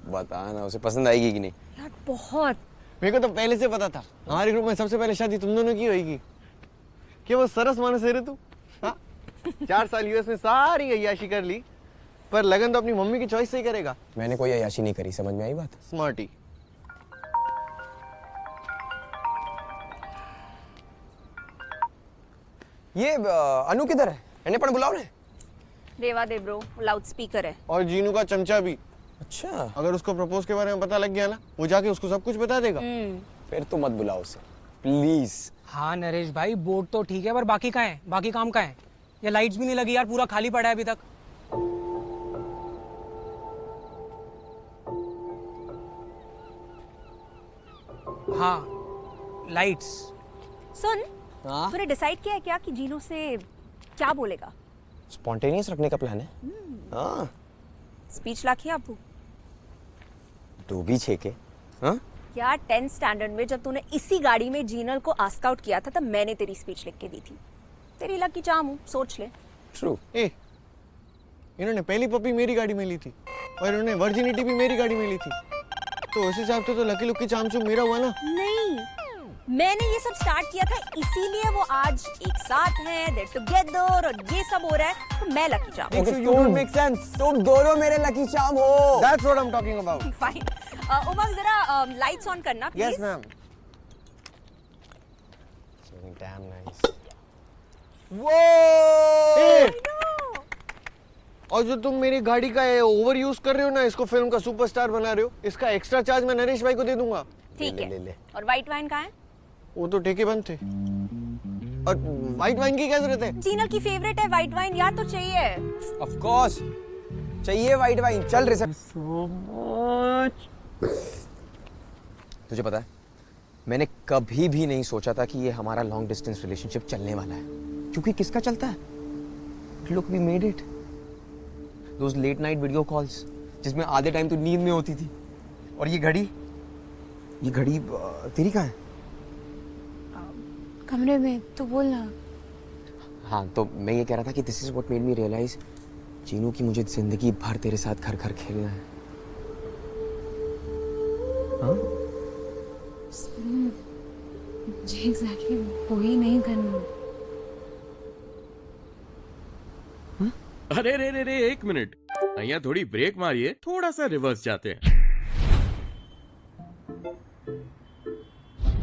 बता ना, उसे पसंद आएगी कि नहीं? यार बहुत। मेरे को तो पहले से पता था हमारे ग्रुप में सबसे पहले शादी तुम दोनों की होगी। क्या वो सरस मानस है रे तू? हाँ 4 साल यूएस में सारी अय्याशी कर ली, पर लगन तो अपनी मम्मी की चॉइस से ही करेगा। मैंने कोई अय्याशी नहीं करी, समझ में आई बात? स्मार्टी। ये अनु किधर है? एने पण बुलाओ ने। देवा दे ब्रो, लाउड स्पीकर है। और जीनू का चमचा भी। अच्छा, अगर उसको प्रपोज के बारे में पता लग गया ना, वो जाके उसको सब कुछ बता देगा। फिर तो मत बुलाओ उसे प्लीज। हाँ नरेश भाई, बोर्ड तो ठीक है पर बाकी कहाँ है? बाकी काम कहाँ है? ये लाइट्स भी नहीं लगी यार, पूरा खाली पड़ा है अभी तक। हाँ लाइट्स। सुन, हाँ? तूने डिसाइड किया है क्या कि जीनू से क्या बोलेगा? स्पॉन्टेनियस रखने का प्लान है। हाँ स्पीच लाखी आपू। 2 भी 6 के। हाँ यार 10th स्टैंडर्ड में जब तूने इसी गाड़ी में जीनल को आस्क आउट किया था तब मैंने तेरी स्पीच लिख के दी थी। तेरी लकी चाम हूँ, सोच ले। ट्रू। ए, इन्होंने पहली पपी मेरी गाड़ी में ली थी और इन्होंने वर्जिनिटी भी मेरी गाड़ी में ली थी, तो उस हिसाब से तो लकी लुक्की चामचू मेरा हुआ ना। नहीं, मैंने ये सब स्टार्ट किया था इसीलिए वो आज एक साथ हैं, they're together और ये सब हो रहा है, तो मैं लकी चाम। Okay, you don't make sense. तुम दोनों मेरे लकी चाम हो। That's what I'm talking about. Fine. Umang जरा लाइट्स ऑन करना please. Yes ma'am. Damn nice. ए! और जो तुम मेरी गाड़ी का ओवर यूज कर रहे हो ना, इसको फिल्म का सुपरस्टार बना रहे हो, इसका एक्स्ट्रा चार्ज मैं नरेश भाई को दे दूंगा। ठीक ले, ले, है। ले। और व्हाइट वाइन कहाँ है? वो तो ठेके बंद थे। और व्हाइट वाइन की क्या जरूरत है? जीनल की फेवरेट है व्हाइट वाइन, यार तो चाहिए। Of course. चाहिए व्हाइट वाइन। चल रे तुझे पता है, मैंने कभी भी नहीं सोचा था कि ये हमारा लॉन्ग डिस्टेंस रिलेशनशिप चलने वाला है, क्योंकि किसका चलता है? Look, we made it. Those late night video calls, जिसमें आधे टाइम तो नींद में होती थी। और ये घड़ी तेरी कहाँ है? कमरे में, तो बोलना। हाँ, तो मैं ये कह रहा था कि this is what made me realise Chinu की मुझे जिंदगी भर तेरे साथ घर घर खेलना है। हाँ? जी एग्जैक्टली वही नहीं करना। अरे रे रे रे, 1 मिनट, અહીંયા थोड़ी ब्रेक मारिए, थोड़ा सा रिवर्स जाते हैं।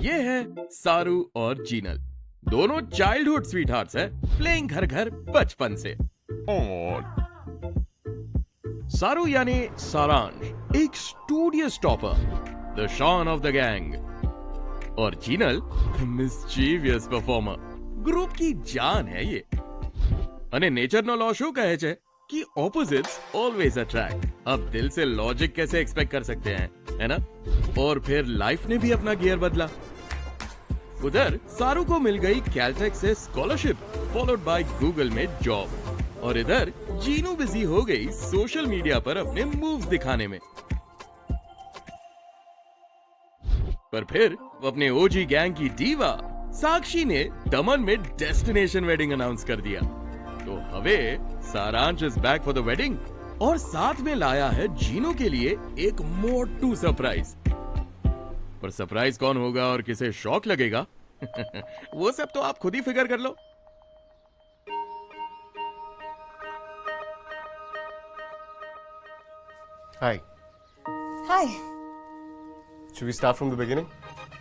ये है सारू और जीनल, दोनों चाइल्डहुड स्वीटहार्ट्स हैं, प्लेइंग घर घर बचपन से। सारू यानी सारांश, एक स्टूडियस टॉपर, द शॉन ऑफ द गैंग, और Jinal the mischievous performer. Group की जान है ये। અને નેચરનો લો શું કહે છે कि ऑपोजिट्स ऑलवेज अट्रैक्ट। अब दिल से लॉजिक कैसे एक्सपेक्ट कर सकते हैं, है ना? और फिर लाइफ ने भी अपना गियर बदला। उधर सारू को मिल गई कैलटेक से स्कॉलरशिप, फॉलोड बाय गूगल में जॉब, और इधर जीनू बिजी हो गई सोशल मीडिया पर अपने मूव्स दिखाने में। पर फिर अपने ओजी गैंग की डीवा साक्षी ने दमन में डेस्टिनेशन वेडिंग अनाउंस कर दिया। तो हवे सारांश is back for the wedding, और साथ में लाया है जीनू के लिए एक मोटू सरप्राइज। पर सरप्राइज कौन होगा और किसे शॉक लगेगा वो सब तो आप खुद ही फिगर कर लो। Hi. Hi. Should we start from the beginning?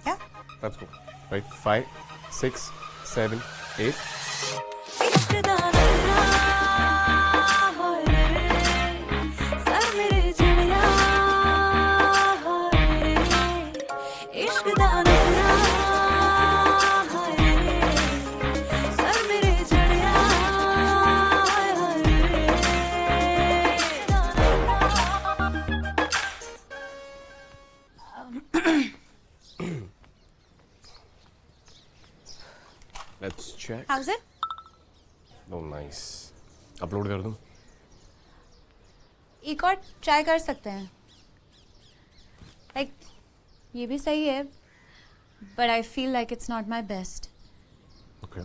Yeah. Let's go. Right, 5, 6, 7, 8. Let's check. How's it? Oh, nice. Upload कर दूं? एक और ट्राई कर सकते हैं। लाइक ये भी सही है, but I feel like it's not my best. Okay.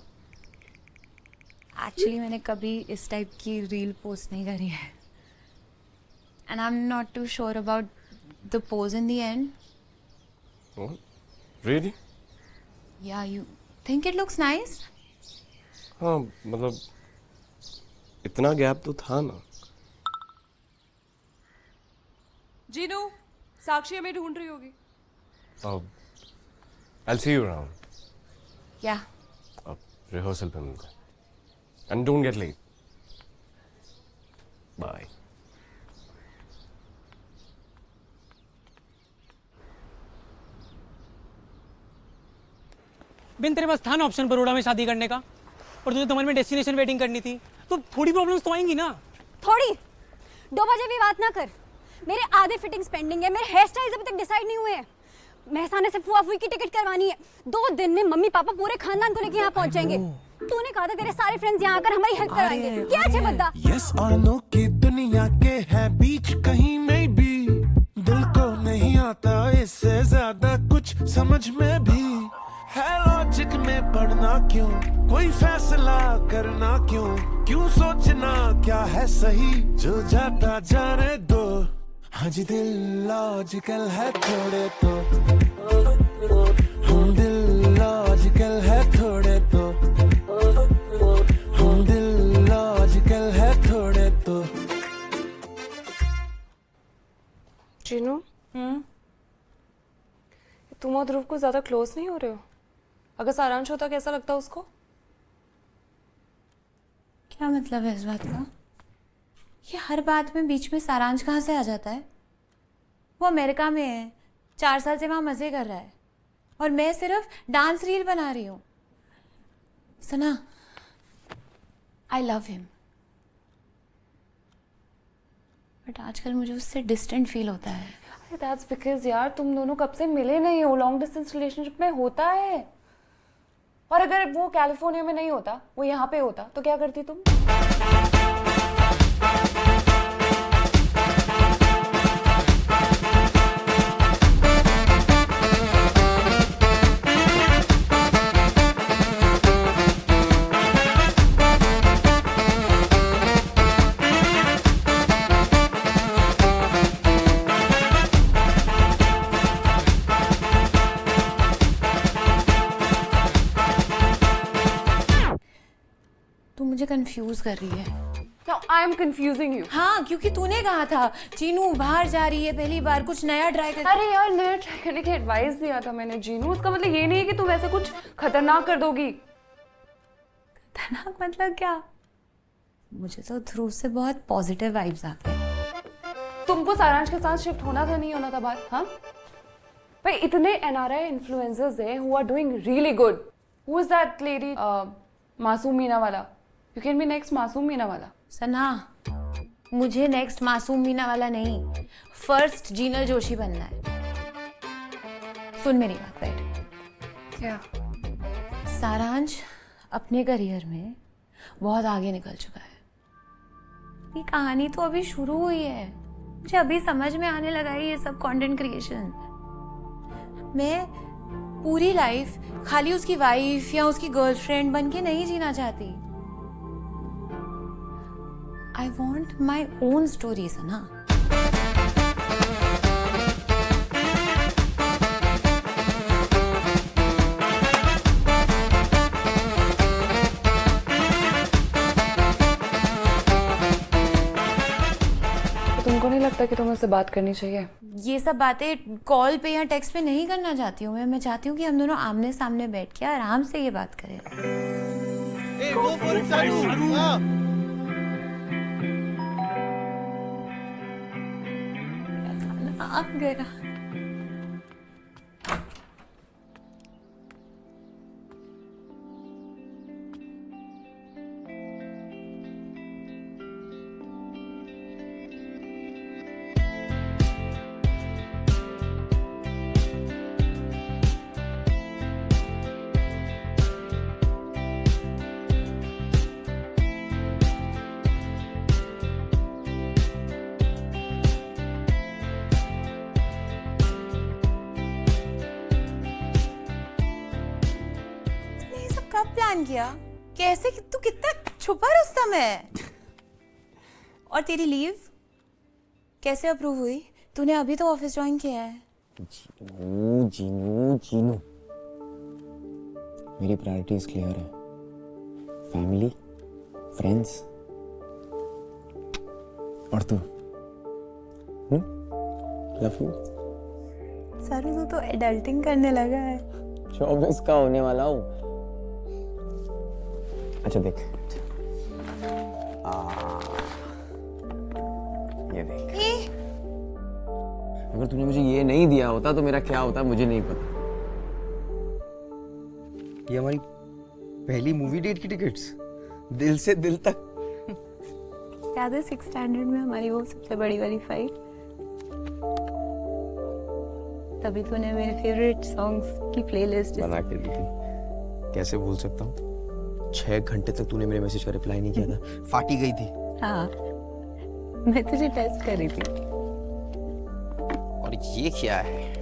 Actually मैंने कभी इस टाइप की रील पोस्ट नहीं करी है, and I am not too sure about the pose in the end. What? Really? Yeah, you think it looks nice? हाँ मतलब इतना गैप तो था ना. जीनू, साक्षी हमें ढूंढ रही होगी. I'll see you around. Yeah. Rehearsal पे मिलते हैं. And don't get late. Bye. बिन तेरे पास था ना ऑप्शन बड़ौदा में शादी करने का, और तुझे तमन में डेस्टिनेशन वेडिंग करनी थी, तो थोड़ी प्रॉब्लम्स तो आएंगी ना. थोड़ी 2 बजे भी बात ना कर. मेरे आधे फिटिंग्स पेंडिंग है, मेरे हेयर स्टाइल्स अभी तक डिसाइड नहीं हुए हैं. महसाने से फुआ फूई की टिकट करवानी है. 2 दिन में मम्मी पापा पूरे खानदान को लेके यहाँ पहुंच जाएंगे. तूने कहा था तेरे सारे फ्रेंड्स यहाँ आकर हमारी हेल्प कराएंगे. क्या अच्छे बद्दा. यस और नो की दुनिया के है बीच कहीं में भी दिल को नहीं आता इससे ज्यादा कुछ समझ में भी है. लॉजिक में पढ़ना क्यों, कोई फैसला करना क्यों सोचना क्या है सही, जो जाता जाने दो. हाँ जी दिल लॉजिकल है थोड़े तो, हम दिल लॉजिकल है थोड़े तो, हम दिल लॉजिकल है थोड़े तो. जीनू, तुम और ध्रुव को ज्यादा क्लोज नहीं हो रहे हो? अगर सारांश होता कैसा लगता उसको? क्या मतलब है इस बात का? ये हर बात में बीच में सारांश कहाँ से आ जाता है? वो अमेरिका में है, 4 साल से वहाँ मज़े कर रहा है, और मैं सिर्फ डांस रील बना रही हूँ. सना, आई लव हिम, बट आजकल मुझे उससे डिस्टेंट फील होता है. दैट्स बिकॉज यार तुम दोनों कब से मिले नहीं हो. लॉन्ग डिस्टेंस रिलेशनशिप में होता है. और अगर वो कैलिफोर्निया में नहीं होता, वो यहाँ पे होता, तो क्या करती तुम? तू मुझे कंफ्यूज कर रही है. Now I am confusing you. हाँ, क्योंकि तूने कहा था चीनू बाहर जा रही है, पहली बार कुछ नया ट्राई कर. अरे यार, नया ट्राई करने की एडवाइस दिया था मैंने जीनू. उसका मतलब ये नहीं है कि तुम ऐसे कुछ खतरनाक कर दोगी. खतरनाक मतलब क्या? मुझे तो ध्रुव से बहुत पॉजिटिव वाइब्स आते हैं. तुमको सारांश के साथ शिफ्ट होना था, नहीं होना था बात? हाँ भाई, इतने NRI इन्फ्लुएंसर्स हैं who are doing really good. Who is that lady? मासूम मीना वाला. You can be next मासूम मीना वाला. सना, मुझे नेक्स्ट मासूम मीना वाला नहीं, फर्स्ट जीनल जोशी बनना है. सुन मेरी बात, बैठ. क्या? सारांश अपने करियर में बहुत आगे निकल चुका है. ये कहानी तो अभी शुरू हुई है. मुझे अभी समझ में आने लगा है ये सब कंटेंट क्रिएशन. मैं पूरी लाइफ खाली उसकी वाइफ या उसकी गर्लफ्रेंड बन के नहीं जीना चाहती. I want my own stories, है ना? तुमको नहीं लगता कि तुम्हें उससे बात करनी चाहिए? ये सब बातें कॉल पे या टेक्स्ट पे नहीं करना चाहती हूँ मैं चाहती हूँ कि हम दोनों आमने सामने बैठ के आराम से ये बात करें. go for it, Sanu. हाँ. आ गया. कब प्लान किया? कैसे? तू कितना छुपा रुस्तम है. और तेरी लीव कैसे अप्रूव हुई? तूने अभी तो ऑफिस ज्वाइन किया है. जीनू जीनू जीनू मेरी प्रायोरिटीज क्लियर है, फैमिली, फ्रेंड्स और तू। Love you. सरू तू तो एडल्टिंग करने लगा है। 24 का होने वाला हूँ। अच्छा देख, ये देख। अगर तूने मुझे ये नहीं दिया होता तो मेरा क्या होता मुझे नहीं पता। ये हमारी पहली मूवी डेट की टिकट्स, दिल से दिल तक। याद है 6th स्टैंडर्ड में हमारी वो सबसे बड़ी वाली फाइट? तभी तूने मेरे फेवरेट सॉन्ग्स की प्लेलिस्ट बना के दी थी। कैसे भूल सकता हूँ? 6 घंटे तक तूने मेरे मैसेज का रिप्लाई नहीं किया था, फाटी गई थी। हाँ, मैं तुझे टेस्ट कर रही थी। और ये क्या है?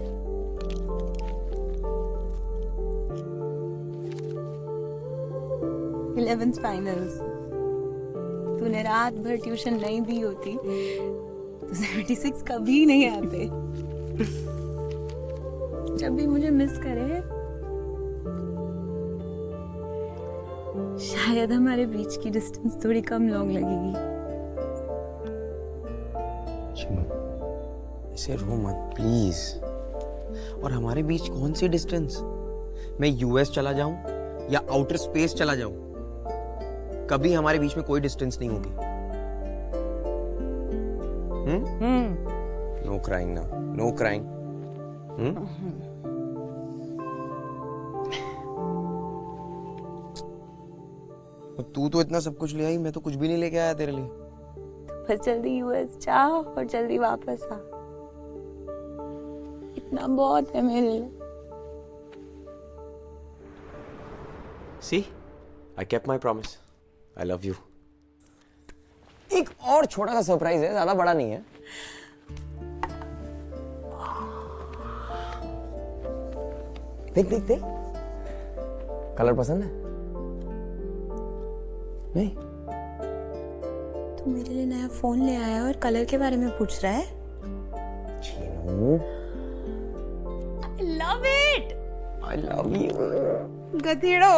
Eleventh finals. तूने रात भर ट्यूशन नहीं दी होती तो 76 कभी नहीं आते। जब भी मुझे मिस करे शायद हमारे बीच की डिस्टेंस थोड़ी कम लॉन्ग लगेगी। ऐसे रो मत प्लीज। और हमारे बीच कौन सी डिस्टेंस? मैं यूएस चला जाऊं या आउटर स्पेस चला जाऊं, कभी हमारे बीच में कोई डिस्टेंस नहीं होगी। No crying now, no crying. तू तो इतना सब कुछ ले आई, मैं तो कुछ भी नहीं लेके आया तेरे लिए। बस जल्दी यूएस जा और जल्दी वापस आ, इतना बहुत है मेरे लिए। See, I kept my promise. I love you. एक और छोटा सा सरप्राइज है, ज्यादा बड़ा नहीं है। देख देख देख, कलर पसंद है? नहीं? तू मेरे लिए नया फोन ले आया और कलर के बारे में पूछ रहा है? Chinu, I love it. I love you. गधेड़ो।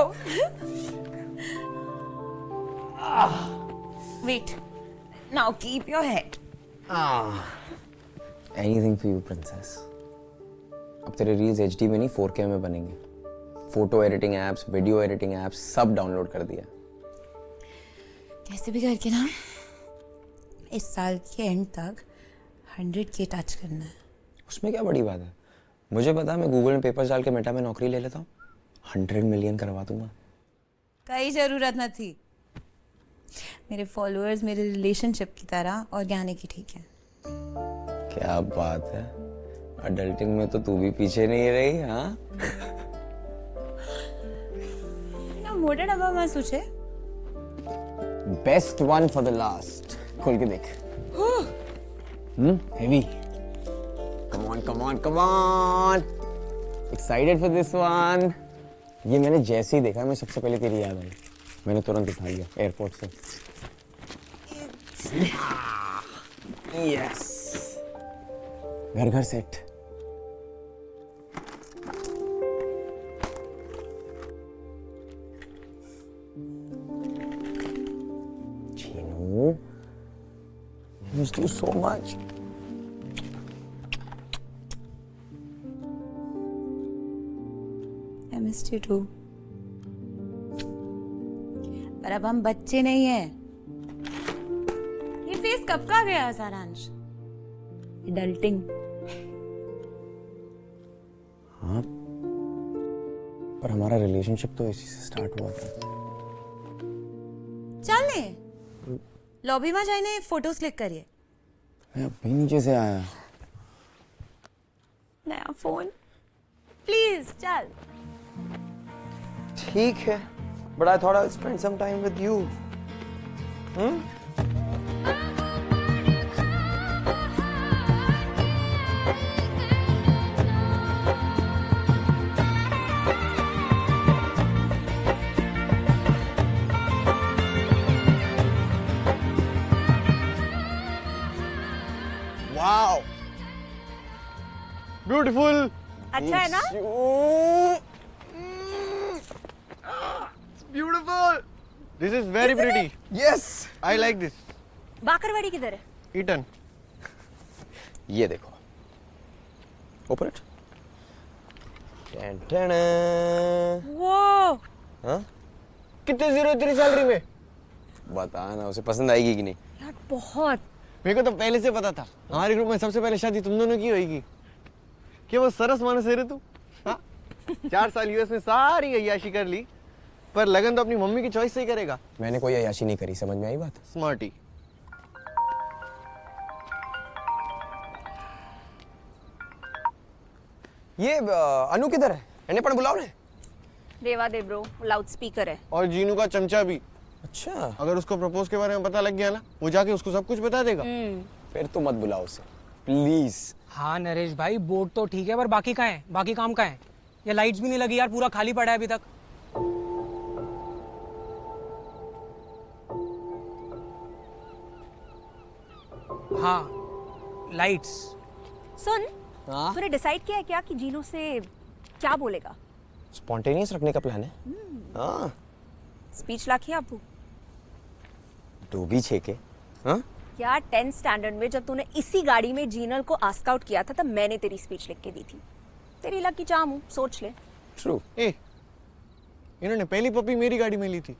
Wait. Now keep your head. Anything for you, princess. अब तेरे रील्स HD में नहीं 4K में बनेंगे। Photo editing apps, video editing apps सब डाउनलोड कर दिया। कैसे भी करके ना इस साल के एंड तक 100K टच करना है। उसमें क्या बड़ी बात है? मुझे पता, मैं गूगल में पेपर्स डाल के मेटा में नौकरी ले लेता हूँ, 100 मिलियन करवा दूंगा। कहीं जरूरत न थी। मेरे फॉलोअर्स मेरे रिलेशनशिप की तरह ऑर्गेनिक ही ठीक है। क्या बात है, अडल्टिंग में तो तू भी पीछे नहीं रही। हाँ, ना मोटा डब्बा मत सोचे। Best one for the last. खोल के देख। Heavy. Come on come on come on, excited for this one. ये मैंने जैसे ही देखा, मैं सबसे पहले तेरी याद आई, मैंने तुरंत उठा लिया एयरपोर्ट से। यस, घर घर set. Chinu, I missed you so much. I missed you too. पर अब हम बच्चे नहीं हैं। ये फेस कब का गया सारांश? एडल्टिंग। हाँ, पर हमारा रिलेशनशिप तो इसी से स्टार्ट हुआ था। चल ने लॉबी में जाइए, फोटोज क्लिक करिए। मैं अभी नीचे से आया। नया फोन प्लीज चल। ठीक है, but I thought I'll spend some time with you. Wow, beautiful. अच्छा है ना? Beautiful this is very pretty yes I like this bhakarwadi किधर है? ईटन ये देखो ओपन इट वो हाँ कितने जीरो है तेरी सैलरी में? बता ना उसे पसंद आएगी कि नहीं। यार बहुत। मेरे को तो पहले से पता था हमारे ग्रुप में सबसे पहले शादी तुम दोनों की होगी। क्या वो सरस मानस है रे तू? हाँ 4 साल यूएस में सारी अय्याशी कर ली पर लगन तो अपनी मम्मी की चॉइस से ही करेगा। मैंने कोई अय्याशी नहीं करी, समझ में आई बात? स्मार्टी। ये अनु किधर है? एने पण बुलाओ ने। देवा दे ब्रो, लाउड स्पीकर है। और जीनू का चमचा भी। अच्छा अगर उसको प्रपोज के बारे में पता लग गया ना वो जाके उसको सब कुछ बता देगा। फिर तो मत बुलाओ उसे प्लीज। हाँ नरेश भाई, बोर्ड तो ठीक है पर बाकी कहाँ है? बाकी काम कहाँ है? ये लाइट्स भी नहीं लगी यार, पूरा खाली पड़ा है अभी तक। हाँ लाइट्स। सुन, हाँ तूने डिसाइड किया है क्या कि जीनू से क्या बोलेगा? स्पॉन्टेनियस रखने का प्लान है। हाँ स्पीच लाखी आपू। डोगी छेके। हाँ यार 10th स्टैंडर्ड में जब तूने इसी गाड़ी में जीनल को आस्क आउट किया था तब मैंने तेरी स्पीच लिख के दी थी। तेरी लकी चार्म हूँ, सोच ले। ट्रू। ए इन्होंने पहली पपी मेरी गाड़ी में ली थी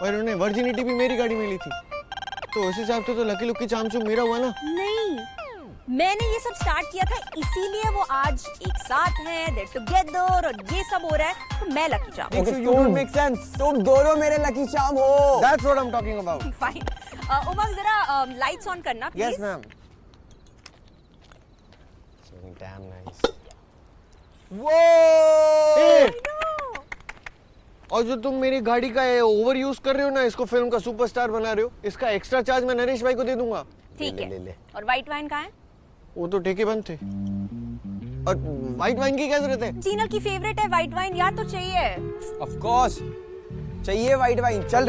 और इन्होंने वर्जिनिटी भी मेरी गाड़ी में ली थी तो उस हिसाब से तो लकी लुक की चामचूम मेरा हुआ ना। नहीं, मैंने ये सब स्टार्ट किया था इसीलिए वो आज एक साथ हैं, they're together और ये सब हो रहा है तो मैं lucky charm. Okay, you don't make sense. तुम दोनों मेरे लकी चार्म हो। That's what I'm talking about. Fine. Umang जरा लाइट्स ऑन करना please. Yes ma'am. Damn nice. और जो तुम मेरी गाड़ी का ओवर यूज कर रहे हो ना, इसको फिल्म का सुपरस्टार बना रहे हो, इसका एक्स्ट्रा चार्ज मैं नरेश भाई को दे दूंगा। ठीक ले, ले, है। ले। और व्हाइट वाइन कहाँ है? वो तो ठेके बंद थे। और व्हाइट वाइन की क्या जरूरत है? जीनल की फेवरेट है व्हाइट वाइन, यार तो चाहिए। Of course. चाहिए व्हाइट वाइन। चल